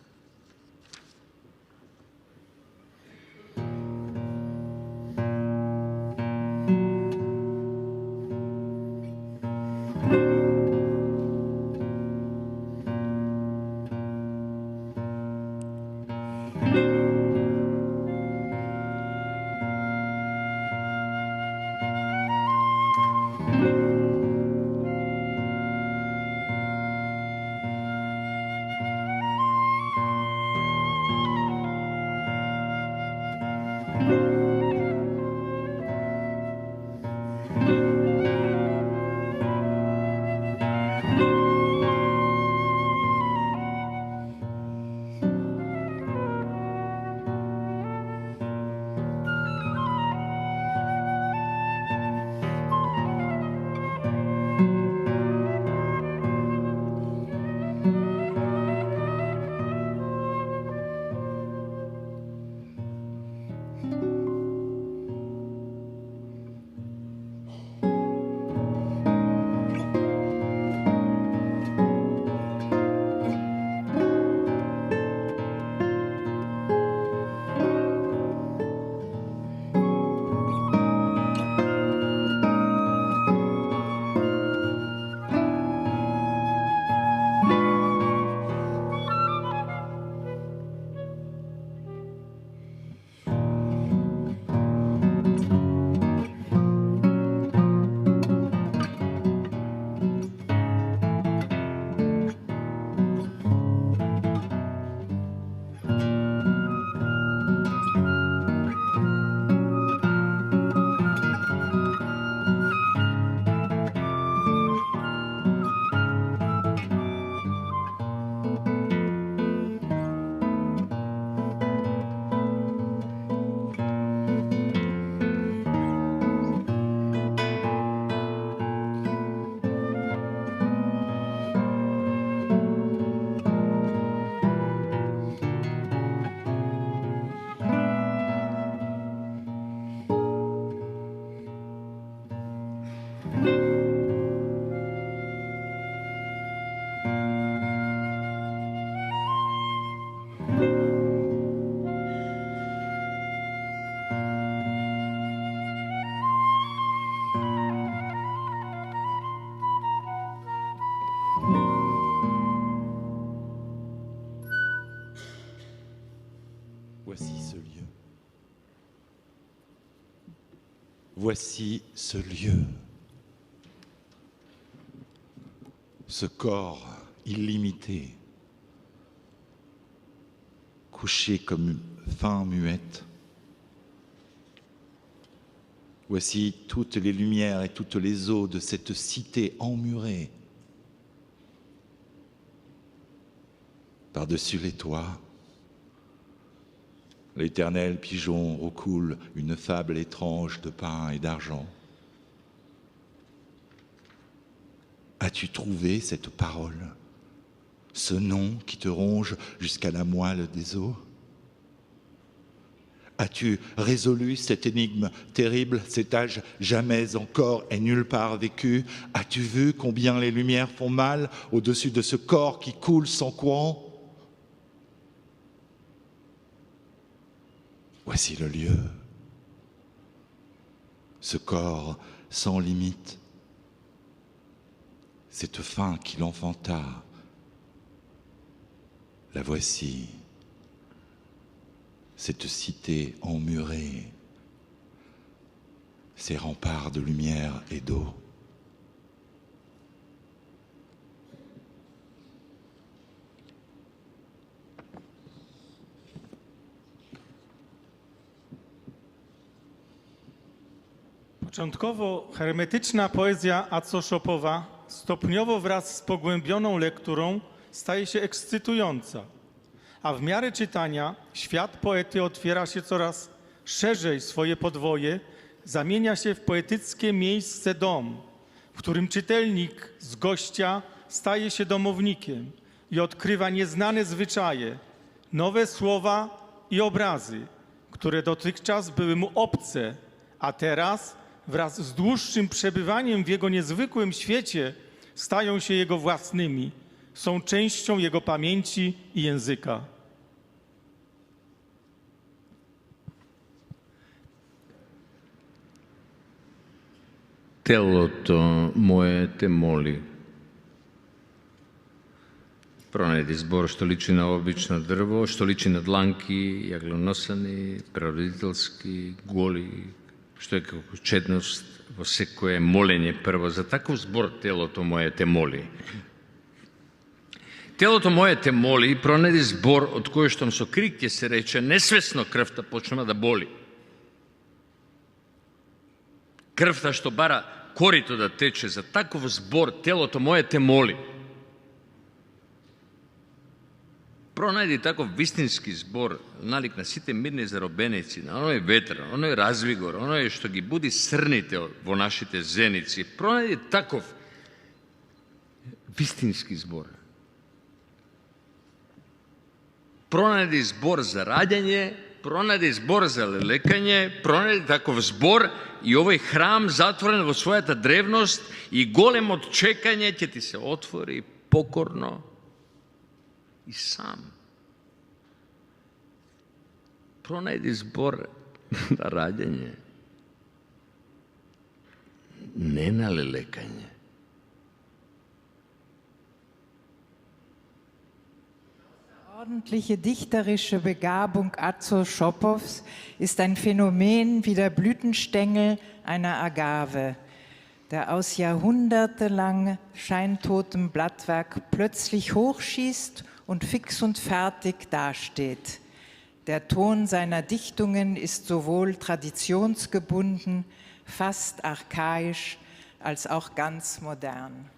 Voici ce lieu. Voici ce lieu. Ce corps illimité, couché comme une fin muette. Voici toutes les lumières et toutes les eaux de cette cité emmurée. Par-dessus les toits, l'éternel pigeon roucoule une fable étrange de pain et d'argent. As-tu trouvé cette parole, ce nom qui te ronge jusqu'à la moelle des os? As-tu résolu cette énigme terrible, cet âge jamais encore et nulle part vécu? As-tu vu combien les lumières font mal au-dessus de ce corps qui coule sans courant? Voici le lieu, ce corps sans limite, cette fin qui l'enfanta, la voici. Cette cité emmurée, ces remparts de lumière et d'eau. Początkowo hermetyczna poezja Acoszopowa stopniowo wraz z pogłębioną lekturą staje się ekscytująca, a w miarę czytania świat poety otwiera się coraz szerzej, swoje podwoje zamienia się w poetyckie miejsce dom, w którym czytelnik z gościa staje się domownikiem i odkrywa nieznane zwyczaje, nowe słowa i obrazy, które dotychczas były mu obce, a teraz wraz z dłuższym przebywaniem w jego niezwykłym świecie stają się jego własnymi, są częścią jego pamięci i języka. Телото мое те моли. Pronađi zbor što liči na obično drvo, što liči na dlanki, jaglonosani, preroditeljski, goli, što je kako čednost, vo sekoje molenje prvo. Za takav zbor telото moje te moli. Телото моje te moli, pronađi zbor od koje što so kriktje se reče, nesvesno krvta počnema da boli. Krvta što bara korito da teče, za takav zbor telото moje te moli. Pronađi takav vistinski zbor, nalik na site mirne zarobeneci, na onoj vetar, onoj razvigor, onoj što gi budi srnite vo našite zenici. Pronađi takav vistinski zbor. Pronađi zbor za rađanje, pronađi zbor za lelekanje, pronađi takav zbor i ovaj hram zatvoren vo svojata drevnost i golem od čekanja će ti se otvori pokorno i sam. Pronađi zbor na rađanje, ne na lelekanje. Ordentliche dichterische Begabung Acoschopows ist ein Phänomen wie der Blütenstängel einer Agave, der aus jahrhundertelang scheintotem Blattwerk plötzlich hochschießt und fix und fertig dasteht. Der Ton seiner Dichtungen ist sowohl traditionsgebunden, fast archaisch, als auch ganz modern.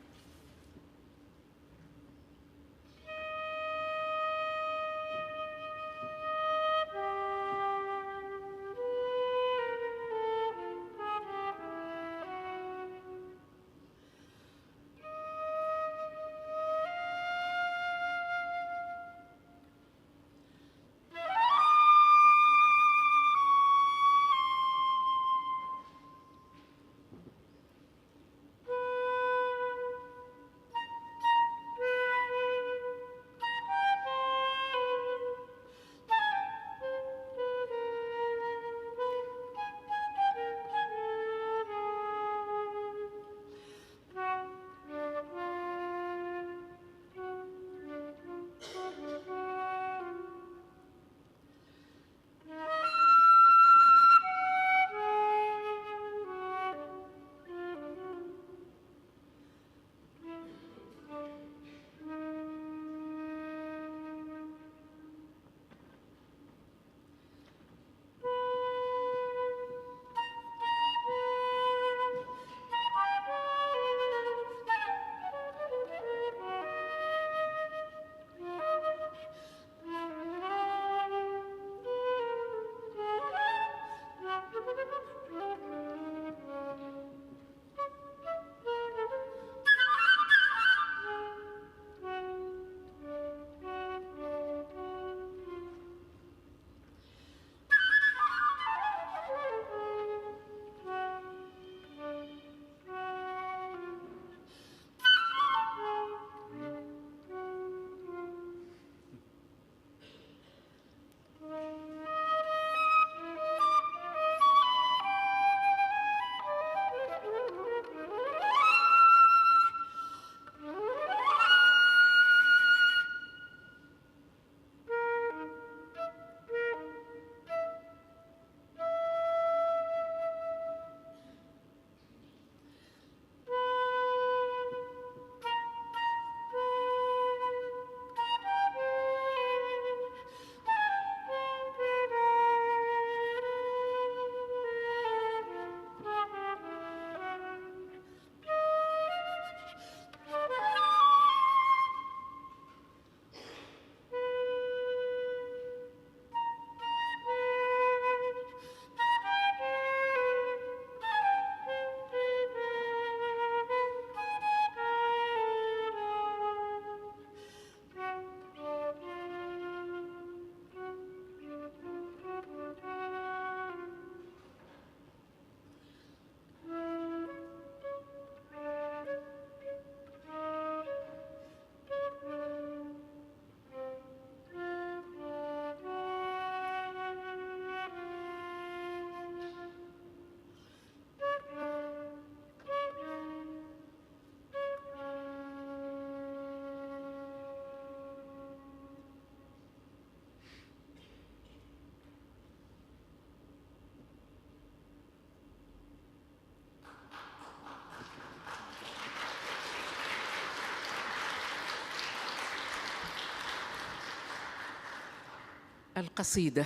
القصيدة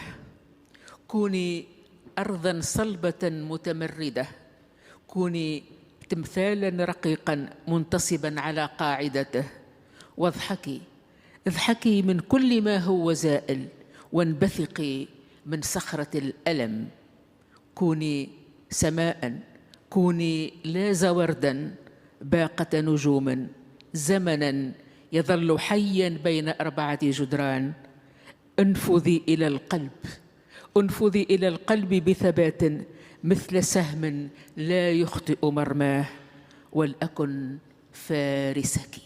كوني أرضا صلبة متمردة، كوني تمثالا رقيقا منتصبا على قاعدته، واضحكي اضحكي من كل ما هو زائل، وانبثقي من صخرة الألم. كوني سماء، كوني لاز وردا باقة نجوم، زمنا يظل حيا بين 4 جدران. انفذي إلى القلب، انفذي إلى القلب بثبات مثل سهم لا يخطئ مرماه، ولأكن فارسك.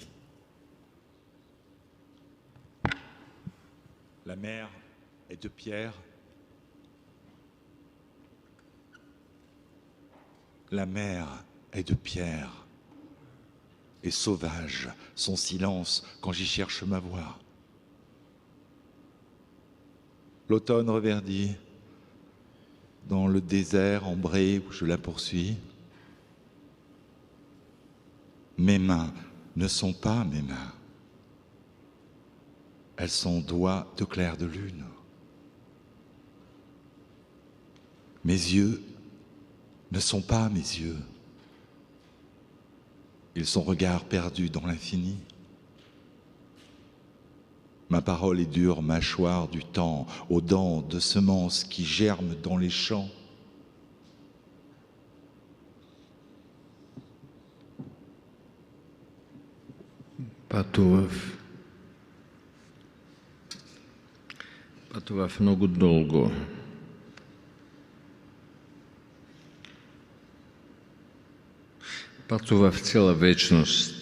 La mer est de pierre. La mer est de pierre et sauvage son silence quand j'y cherche ma voix. L'automne reverdit dans le désert ambré où je la poursuis. Mes mains ne sont pas mes mains. Elles sont doigts de clair de lune. Mes yeux ne sont pas mes yeux. Ils sont regards perdus dans l'infini. Ma parole est dure mâchoire du temps, aux dents de semences qui germent dans les champs. Пътував много дълго. Пътував цяла вечност.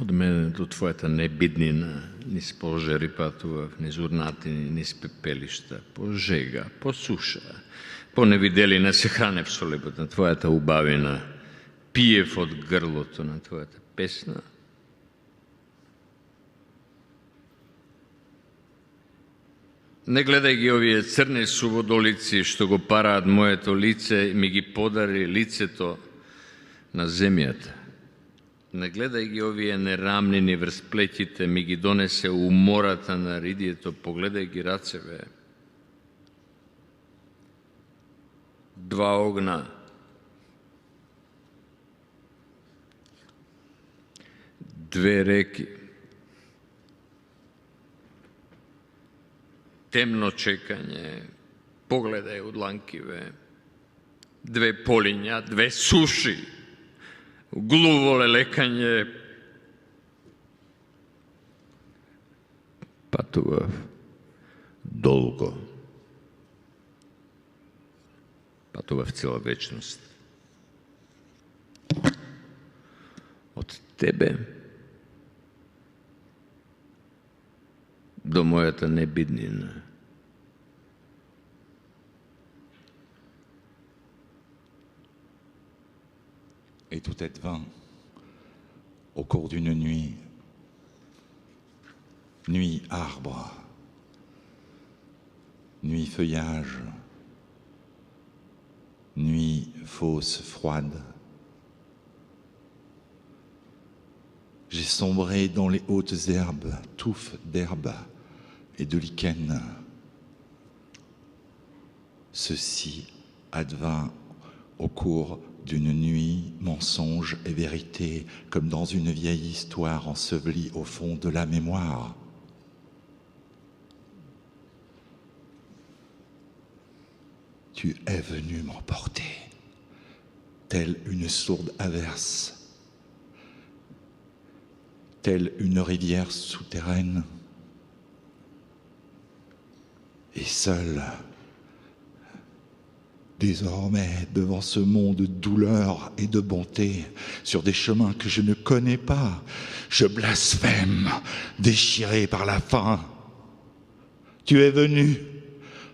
Od mene do tvojata nebidnina, niz požari pătuvав, niz urnatini, niz pepelišta, po žega, po suša, po nevidelina se hrane solibot na tvojata ubavina, pijev od grloto na tvojata pesna. Ne gledaj gi ovije crne suvodolici što go parad mojeto lice mi gi podari liceto na zemljata. Ne gledaj gi ovije neramnini vrspletjite mi gi donese u morata na ridjeto, pogledaj gi raceve. 2 ogna, 2 reki, temno čekanje, pogledaj u dlankive, 2 polinja, 2 suši, gluvole lekanje. Pătuvav dolgo. Pătuvav cijela večnost. Od tebe do mojata nebidnina. Et tout est vain au cours d'une nuit. Nuit arbre, nuit feuillage, nuit fausse froide. J'ai sombré dans les hautes herbes, touffes d'herbe et de lichen. Ceci advint au cours d'une nuit, mensonge et vérité, comme dans une vieille histoire ensevelie au fond de la mémoire. Tu es venu m'emporter, telle une sourde averse, telle une rivière souterraine, et seul, désormais, devant ce monde de douleur et de bonté, sur des chemins que je ne connais pas, je blasphème, déchiré par la faim. Tu es venu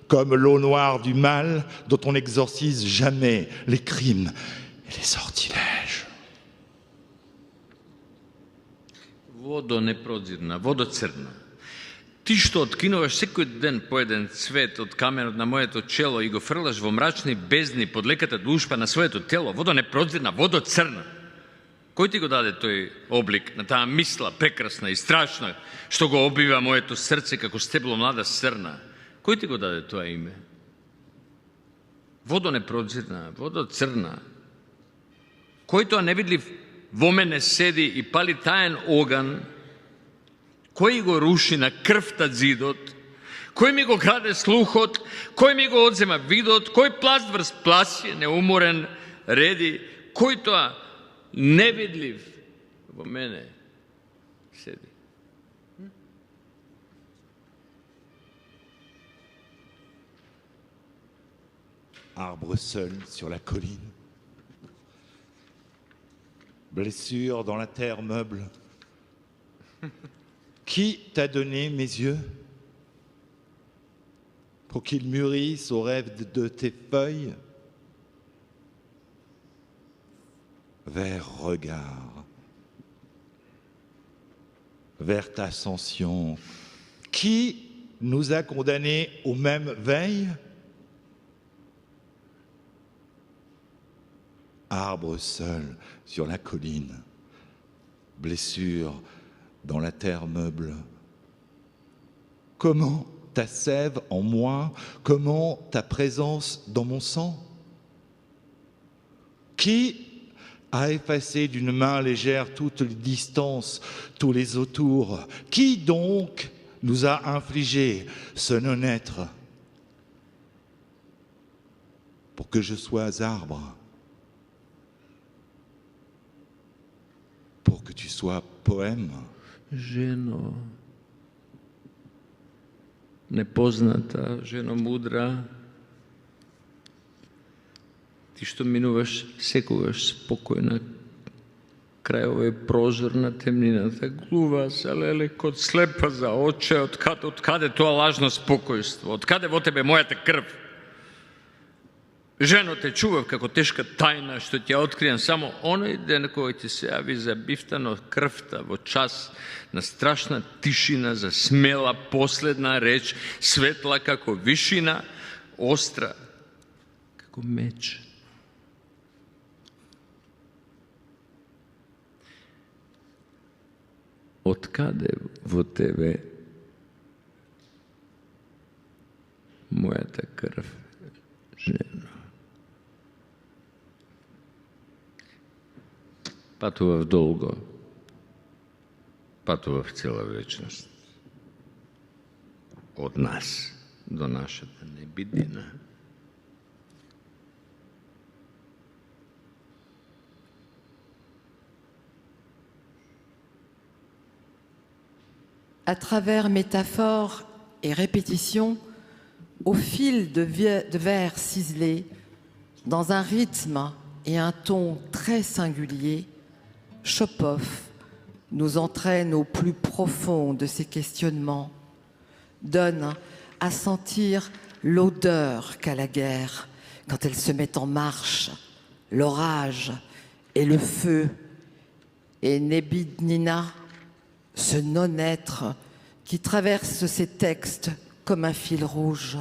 comme l'eau noire du mal dont on n'exorcise jamais les crimes et les sortilèges. Vodo neprodzirna, vodo crna. Ti što otkinuvaš svaki den po jedan cvet od kamena na mojeto čelo i go frlaš vo mračni bezni pod lekata dušpa na svojeto telo, vodo neprodzirna, vodo crna. Koji ti go dade toj oblik, na ta misla prekrasna i strašna, što go obiva moje to srce kako steblo mlada srna? Koji ti go dade to ime? Vodo neprodzirna, vodo crna. Koji to nevidljiv vo mene sedi i pali tajan ogan, koji go ruši na krvta zidot, koji mi go krade sluhot, koji mi go odzema vidot, koji plast vrst plasje, neumoren, redi, koji to nevidljiv vo mene sedi. Arbre seul sur la colline, blessure dans la terre meuble. Qui t'a donné mes yeux pour qu'ils mûrissent au rêve de tes feuilles? Vers regard, vers ta ascension. Qui nous a condamnés aux mêmes veilles? Arbre seul sur la colline, blessure dans la terre meuble. Comment ta sève en moi, comment ta présence dans mon sang? Qui a effacé d'une main légère toutes les distances, tous les autours? Qui donc nous a infligé ce non-être pour que je sois arbre? Pour que tu sois poème? Ženo, nepoznata, ženo mudra, ti što minuvaš sekuješ spokojna kraj ove prozorna temninata gluva salele kod slepa za oče, od kade to lažno spokojstvo, od kade vo tebe moja te krv? Ženo te čuvav kako teška tajna što ti ja otkrijem samo onoj den koji ti se javi za biftano krvta vo čas na strašna tišina za smela posledna reč, svetla kako višina, ostra kako meč. Od kade vo tebe moja ta krv, ženo? Patuvav dolgo, patuvav cijela večnost. Od nas do naša nebidina. À travers métaphores et répétitions, au fil de vers ciselés, dans un rythme et un ton très singulier, Chopov nous entraîne au plus profond de ces questionnements, donne à sentir l'odeur qu'a la guerre quand elle se met en marche, l'orage et le feu, et Nebidnina, ce non-être qui traverse ces textes comme un fil rouge.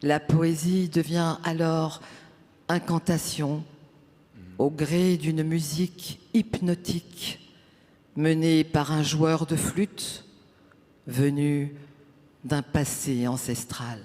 La poésie devient alors incantation au gré d'une musique hypnotique menée par un joueur de flûte venu d'un passé ancestral.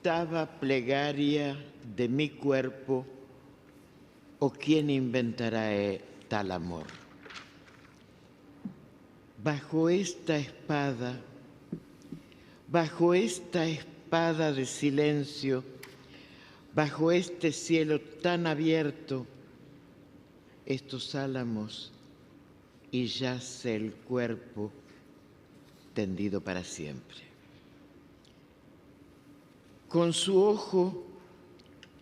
octava plegaria de mi cuerpo, ¿o quién inventará tal amor? Bajo esta espada de silencio, bajo este cielo tan abierto, estos álamos, y yace el cuerpo tendido para siempre. Con su ojo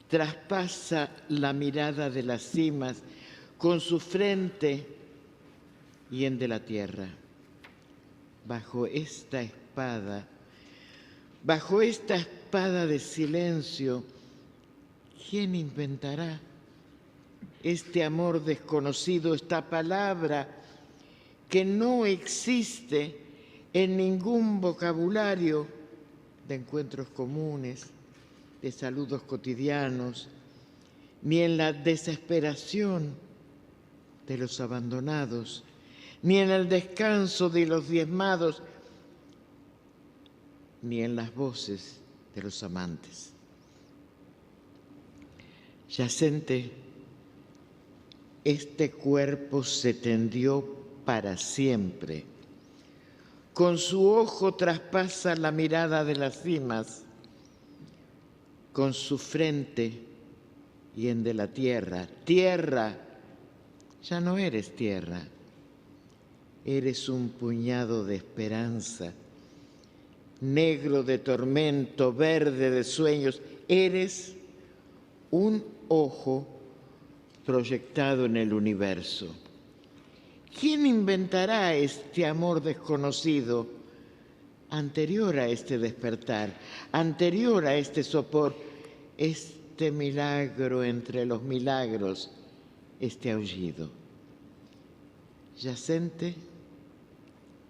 traspasa la mirada de las cimas, con su frente hiende la tierra. Bajo esta espada de silencio, ¿quién inventará este amor desconocido, esta palabra que no existe en ningún vocabulario de encuentros comunes, de saludos cotidianos, ni en la desesperación de los abandonados, ni en el descanso de los diezmados, ni en las voces de los amantes? Yacente, este cuerpo se tendió para siempre. Con su ojo traspasa la mirada de las cimas, con su frente hiende la tierra. Tierra, ya no eres tierra, eres un puñado de esperanza, negro de tormento, verde de sueños, eres un ojo proyectado en el universo. ¿Quién inventará este amor desconocido anterior a este despertar, anterior a este sopor, este milagro entre los milagros, este aullido? Yacente,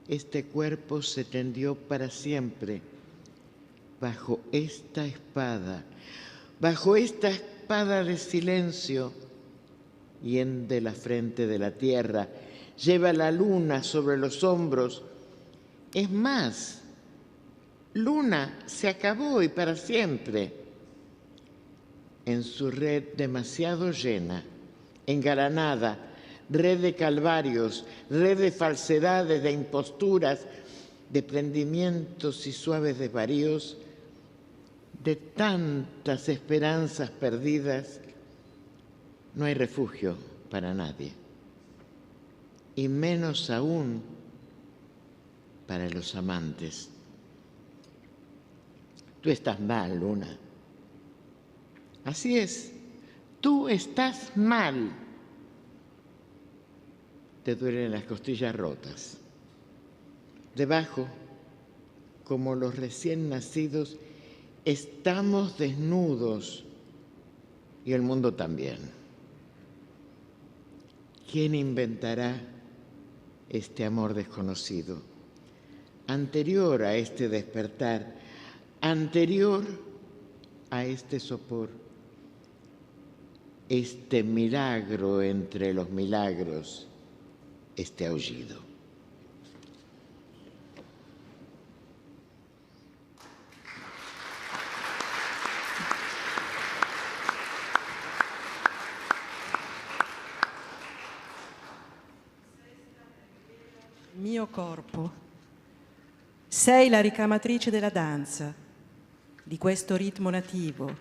este cuerpo se tendió para siempre bajo esta espada de silencio, hiende la frente de la tierra, lleva la luna sobre los hombros. Es más, luna se acabó y para siempre. En su red demasiado llena, engalanada, red de calvarios, red de falsedades, de imposturas, de prendimientos y suaves desvaríos, de tantas esperanzas perdidas, no hay refugio para nadie, y menos aún para los amantes. Tú estás mal, Luna. Así es, tú estás mal. Te duelen las costillas rotas. Debajo, como los recién nacidos, estamos desnudos y el mundo también. ¿Quién inventará este amor desconocido? Anterior a este despertar, anterior a este sopor, este milagro entre los milagros, este aullido. Mio corpo. Sei la ricamatrice della danza, di questo ritmo nativo.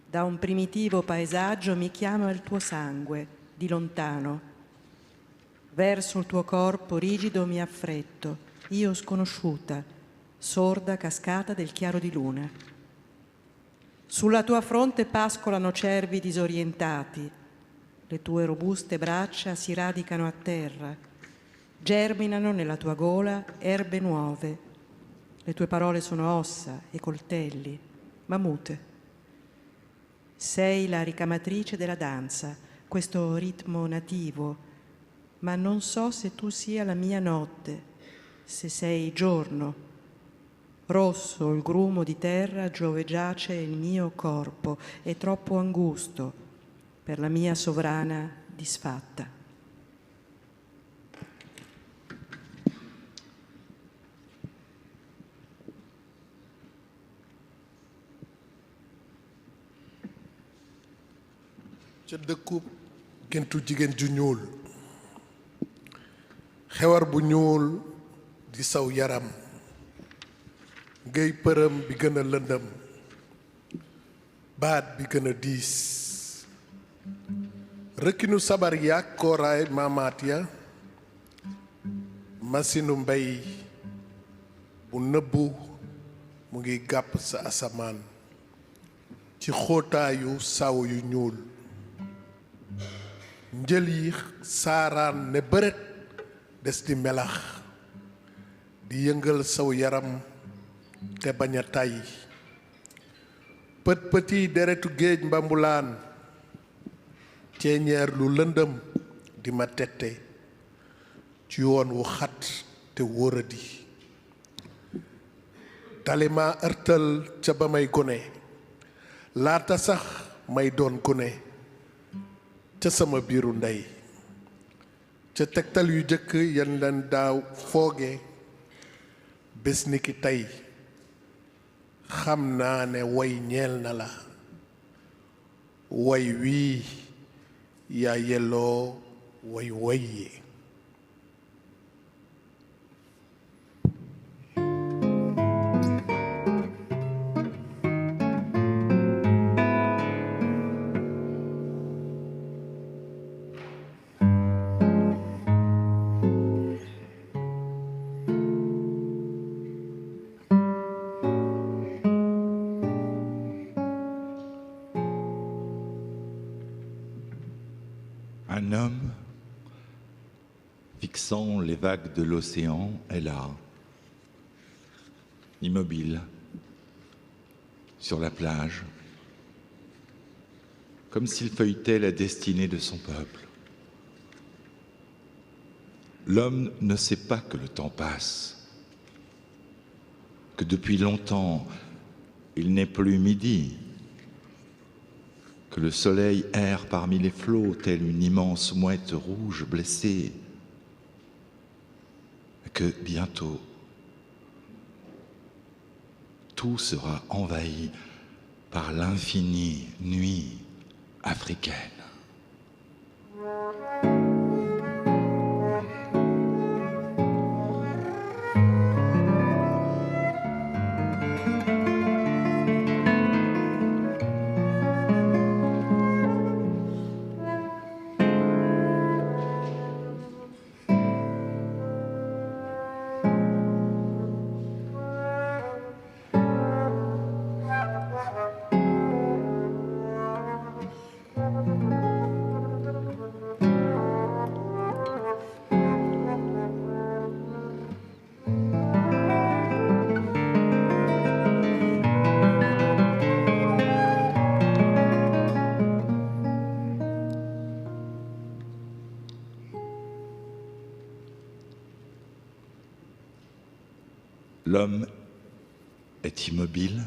Da un primitivo paesaggio mi chiama il tuo sangue, di lontano. Verso il tuo corpo rigido mi affretto, io sconosciuta, sorda cascata del chiaro di luna. Sulla tua fronte pascolano cervi disorientati, le tue robuste braccia si radicano a terra, germinano nella tua gola erbe nuove. Le tue parole sono ossa e coltelli, ma mute. Sei la ricamatrice della danza, questo ritmo nativo, ma non so se tu sia la mia notte, se sei giorno. Rosso il grumo di terra dove giace il mio corpo, è troppo angusto per la mia sovrana disfatta. ca dëkku géntu jigéen ju ñuul xewar bu ñuul di saw yaram ngay përëm bi gën a lëndëm baat bi gën a diis rëkkinu sabar yaak kooraay maamaat ya masinu mbay bu nëbbu mu ngi gàpp sa asamaan ci xóotaayu saw yu ñuul njël yi saaraan ne bërët des di melax di yëngal saw yaram te bañ a tàyyi pët pëti deretu géej mbambulaan ceeñeer lu lëndëm di ma tette ci yoon wu xat te wóoradi talima ërtal ca ba may gone laata sax may doon gone ca sama biiru ndey ca tegtal yu jëkk yan leen daaw fooge bés ni ki tey xam naa ne woy ñeel na la woy wii yaa yelloo woy woy yi Un homme, fixant les vagues de l'océan, est là, immobile, sur la plage, comme s'il feuilletait la destinée de son peuple. L'homme ne sait pas que le temps passe, que depuis longtemps, il n'est plus midi, que le soleil erre parmi les flots, telle une immense mouette rouge blessée, et que bientôt, tout sera envahi par l'infinie nuit africaine. L'homme est immobile,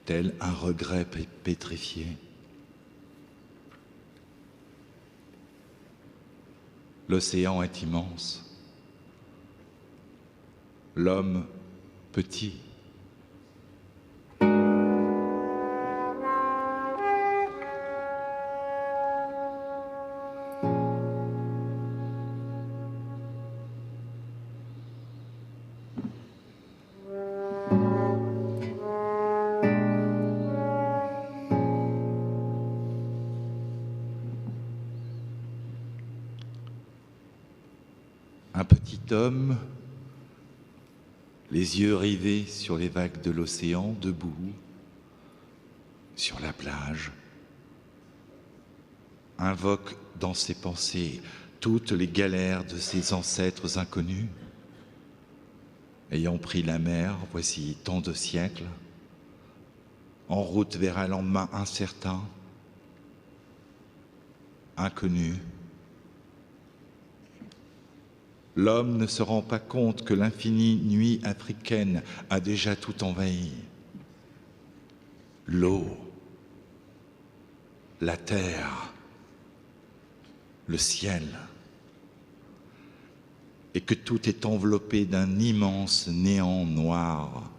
tel un regret pétrifié. L'océan est immense, l'homme petit. Un petit homme, les yeux rivés sur les vagues de l'océan, debout, sur la plage, invoque dans ses pensées toutes les galères de ses ancêtres inconnus, ayant pris la mer, voici tant de siècles, en route vers un lendemain incertain, inconnu. L'homme ne se rend pas compte que l'infinie nuit africaine a déjà tout envahi. L'eau, la terre, le ciel, et que tout est enveloppé d'un immense néant noir.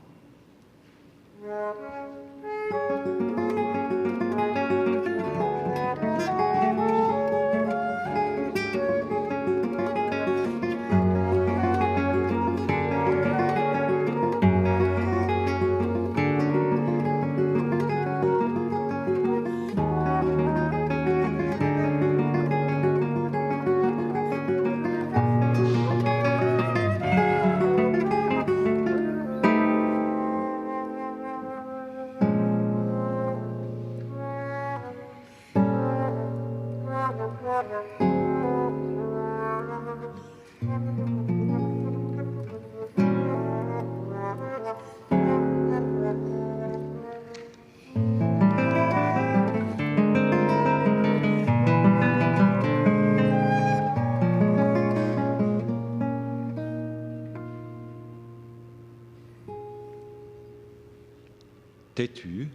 têtu,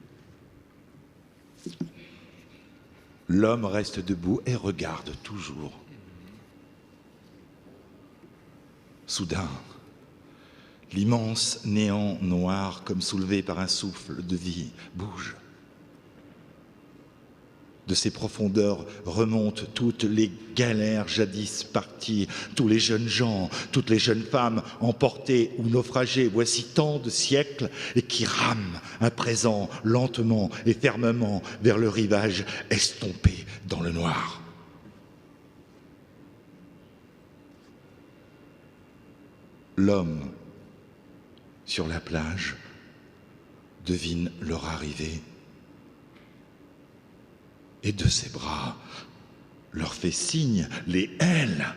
l'homme reste debout et regarde toujours. Soudain, l'immense néant noir, comme soulevé par un souffle de vie, bouge. De ses profondeurs remontent toutes les galères jadis parties, tous les jeunes gens, toutes les jeunes femmes emportées ou naufragées. Voici tant de siècles et qui rament à présent lentement et fermement vers le rivage estompé dans le noir. L'homme sur la plage devine leur arrivée et de ses bras leur fait signe les ailes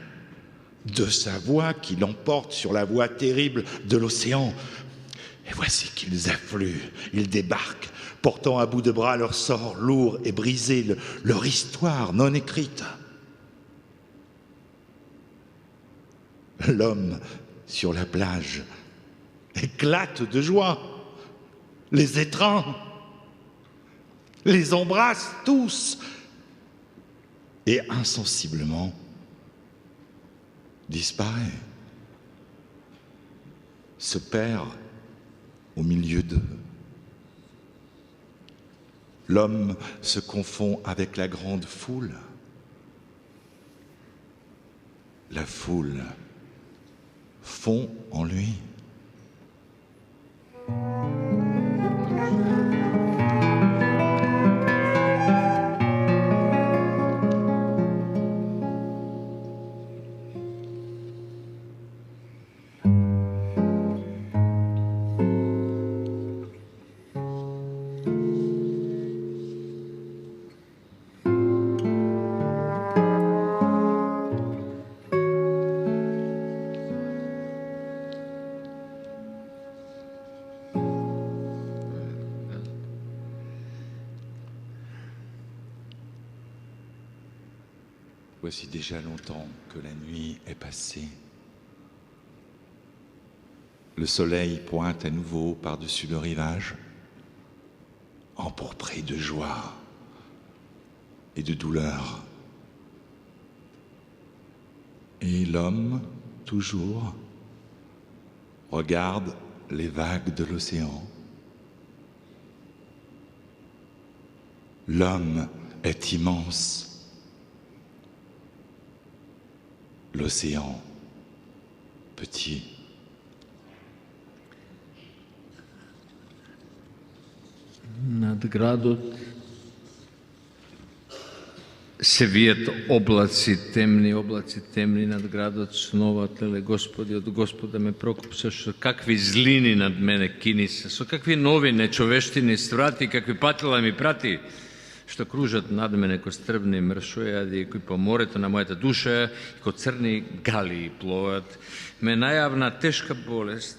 de sa voix qui l'emporte sur la voie terrible de l'océan. Et voici qu'ils affluent, ils débarquent, portant à bout de bras leur sort lourd et brisé, leur histoire non écrite. L'homme sur la plage éclate de joie, les étreint, les embrasse tous et insensiblement disparaît, se perd au milieu d'eux. L'homme se confond avec la grande foule. La foule fond en lui. Voici déjà longtemps que la nuit est passée. Le soleil pointe à nouveau par-dessus le rivage, empourpré de joie et de douleur. Et l'homme, toujours, regarde les vagues de l'océan. L'homme est immense. L'océan, petit. Nad gradot se vijet oblaci temni nad gradot snovatlele, Gospodi, od Gospoda me prokupsaš, kakvi zlini nad mene kinise, so kakvi novi nečoveštini strati, kakvi patila mi prati, što kružat nad mene ko strvni mršojadi, koji pomorete na mojeta duša, ko crni galiji plovat, me najavna teška bolest.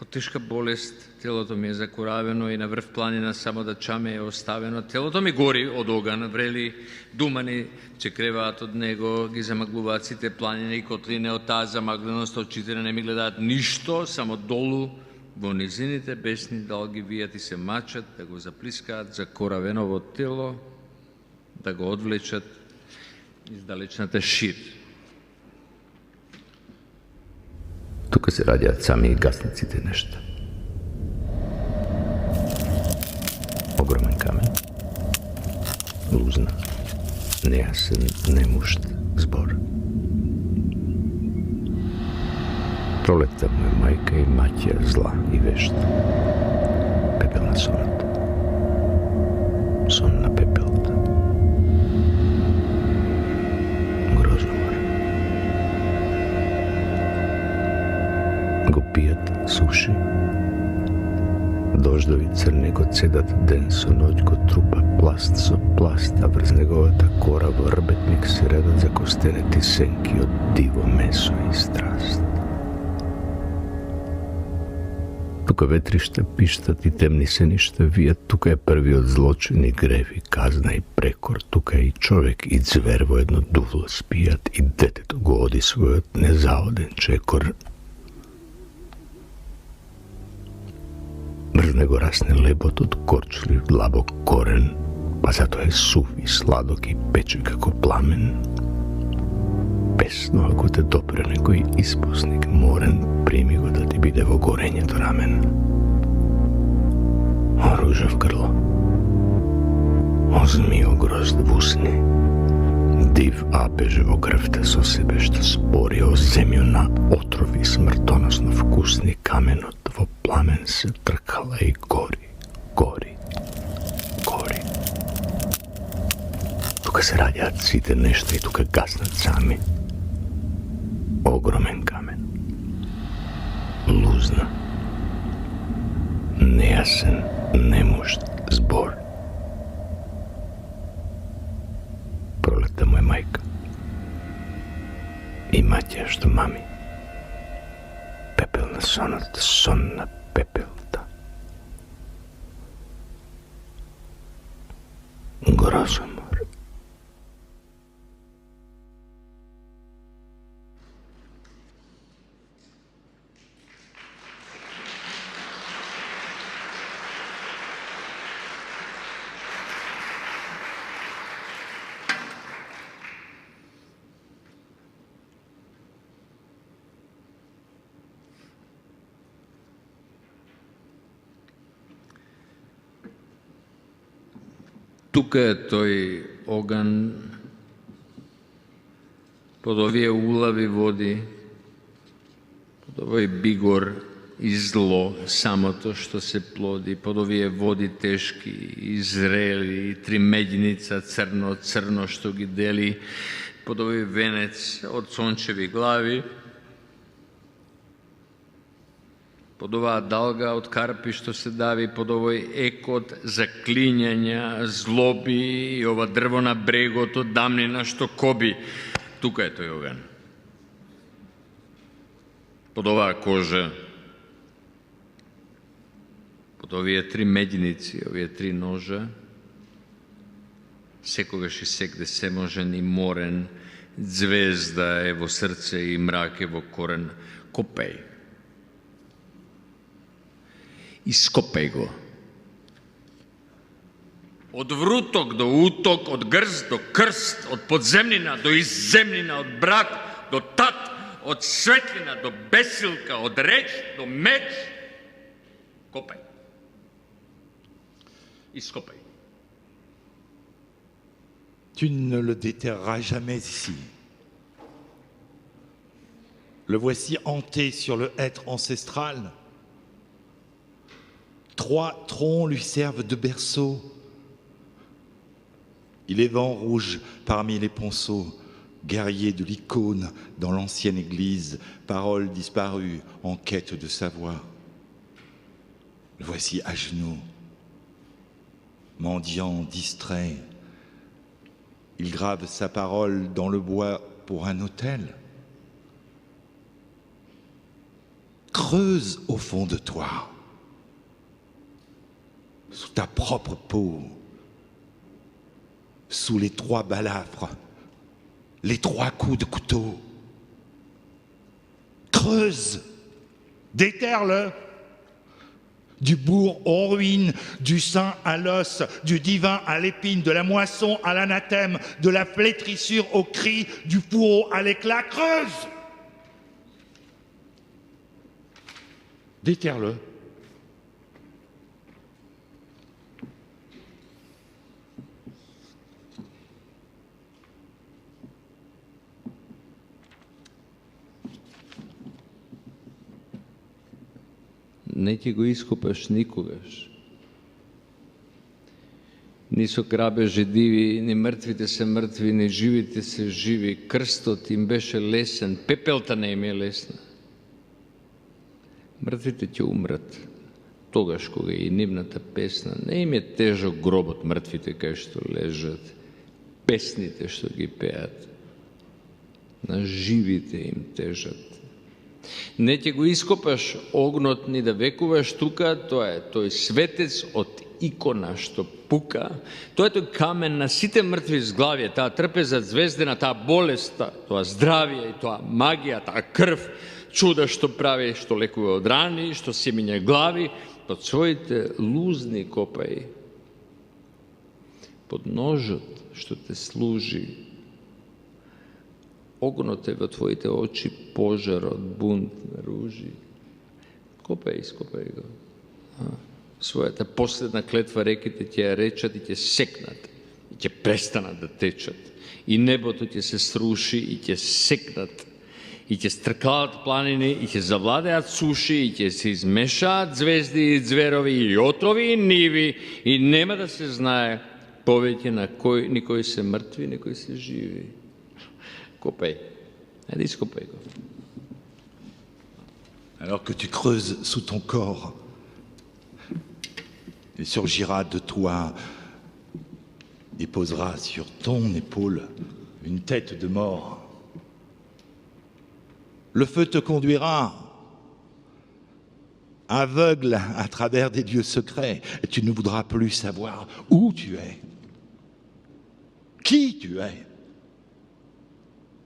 Od teška bolest, telo to mi je zakoraveno i na vrh planina samo da čame je ostaveno. Telo to mi gori od ogan, vreli dumani će krevat od nego, gi zamagluvaci te planine i kotline od ta zamaglenost od čitine ne mi gledat ništo, samo dolu, во низините бесни далги вијати се мачат, да го заплискаат закоравеново тело, да го одвлечат из далечната шир. Тука се раѓаат сами гасниците нешта. Огромен камен, лузна, нејасен, немушт збор. Proleta mu je majka i maća zla i vešta. Pepelna sonata. Son na pepelta. Grozomor. Gopijat suši. Doždovi crni go cedat den so noć go trupa plast so plast, a vrz negovata kora vrbetnik se redat za kosteneti senki od divo meso i strast. Тука ветришта пиштат и темни сеништа вијат, тука е првиот злочин и греви, казна и прекор, тука е и човек и звер во едно дувло спијат и детето го оди својот незаоден чекор. brž nego rasne lebot od korčuliv glabok koren, pa zato je suv i sladok i peče kako plamen. Pesno ako te dopre nekoj isposnik moren, primi go da ti bidevo gorenje do ramen. O ružav grlo, o zmijo grozd v usni, div apeževo krvte so sebe što spori o zemlju na otrovi smrtonosno vkusni kamen od tvo plamen se trkala i gori, gori, gori. Tuka se rađa cite nešto i tuka gasnat sami. Ogromen kamen. Luzna. Nejasen, nemušt zbor. Proleta moja majka. I matja što mami. Pepelna sonata, sonna pepelta. Grozomor. Тука е тој оган, под овие улави води, под овој бигор и зло, самото што се плоди, под овие води тешки и зрели, и три медјница црно што ги дели, под овој венец од сончеви глави, под оваа далга од карпи што се дави, под овој екот заклињања, злоби и ова дрво на брегот од дамнина што коби. Тука е тој оган. Под оваа кожа, под овие три медјници, овие три ножа, секогаш и сегде семожен и морен, звезда е во срце и мрак е во корен. Копеј. Ископеј го. Од вруток до уток, од грст до крст, од подземнина до изземнина, од брак до тат, од светлина до бесилка, од реч до меч. Копеј. Ископеј. Tu ne le déterreras jamais ici. Le voici hanté sur le hêtre ancestral. 3 troncs lui servent de berceau. Il est vent rouge parmi les ponceaux, guerrier de l'icône dans l'ancienne église, parole disparue en quête de sa voix. Le voici à genoux, mendiant, distrait. Il grave sa parole dans le bois pour un autel. Creuse au fond de toi, sous ta propre peau, sous les 3 balafres, les 3 coups de couteau. Creuse, déterre-le, du bourg aux ruines, du saint à l'os, du divin à l'épine, de la moisson à l'anathème, de la flétrissure au cri, du fourreau à l'éclat. Creuse, déterre-le. Не ќе го ископаш никогаш. Ни со грабежи диви, ни мртвите се мртви, ни живите се живи. Крстот им беше лесен, пепелта не им е лесна. Мртвите ќе умрат, тогаш кога и нивната песна. Не им е тежок гробот мртвите кај што лежат, песните што ги пеат. На живите им тежат. Не ќе го ископаш огнот ни да векуваш тука, тоа е тој светец од икона што пука, тоа е тој камен на сите мртви зглавје, таа трпеза звездена, таа болест, тоа здравје и тоа магија, таа крв, чуда што прави, што лекува од рани, што си минја глави, pod своите лузни копаи, под ножот што те служи, огнот е во твоите очи, пожарот, бунт на ружи. Ископај го. Својата последна клетва реките ќе ја речат и ќе секнат, и ќе престанат да течат. И небото ќе се сруши и ќе секнат, и ќе стркалат планини, и ќе завладеат суши, и ќе се измешаат звезди и зверови, и отрови, и ниви, и нема да се знае повеќе на никои се мртви, никои се живи. Копај. Ајде, ископај го. Alors que tu creuses sous ton corps, il surgira de toi et posera sur ton épaule une tête de mort. Le feu te conduira aveugle à travers des lieux secrets et tu ne voudras plus savoir où tu es, qui tu es,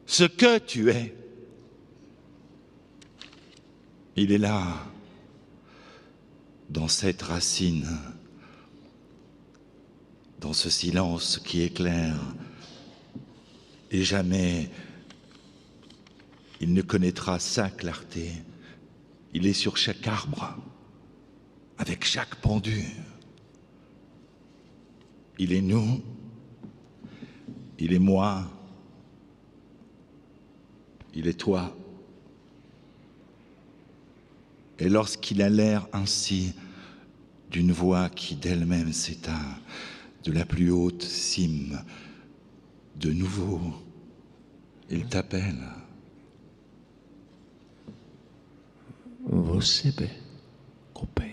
ce que tu es. Il est là, dans cette racine, dans ce silence qui éclaire, et jamais il ne connaîtra sa clarté. Il est sur chaque arbre, avec chaque pendu. Il est nous, il est moi, il est toi. Et lorsqu'il a l'air ainsi d'une voix qui d'elle-même s'éteint, de la plus haute cime, de nouveau, il t'appelle. Во себе, копај.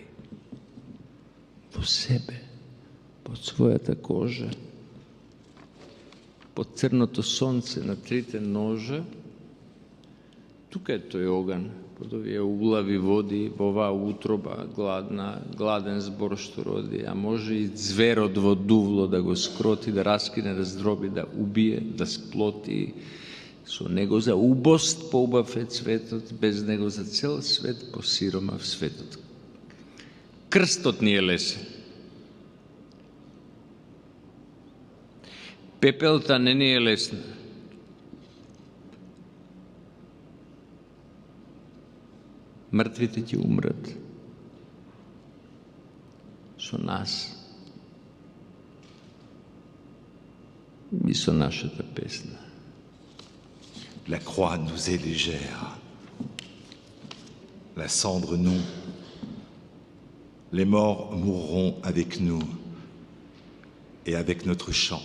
Во себе, под својата кожа, под црното сонце на трите ножа, тука е тој оган, под овие улави води, во оваа утроба гладен збор што роди, а може и зверот во дувло да го скроти, да раскине, да здроби, да убие, да сплоти. Со него за убост поубав е светот, без него за цел свет посиромав светот. Крстот ни е лесен. Пепелта не ни е лесна. Мртвите ќе умрат со нас и со нашата песна. La croix nous est légère, la cendre non. Les morts mourront avec nous et avec notre chant.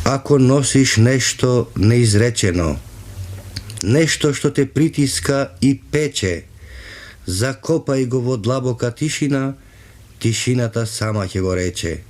Ако носиш нешто неизречено, нешто што те притиска и пече, закопај го во длабока тишина, тишината сама ќе го рече.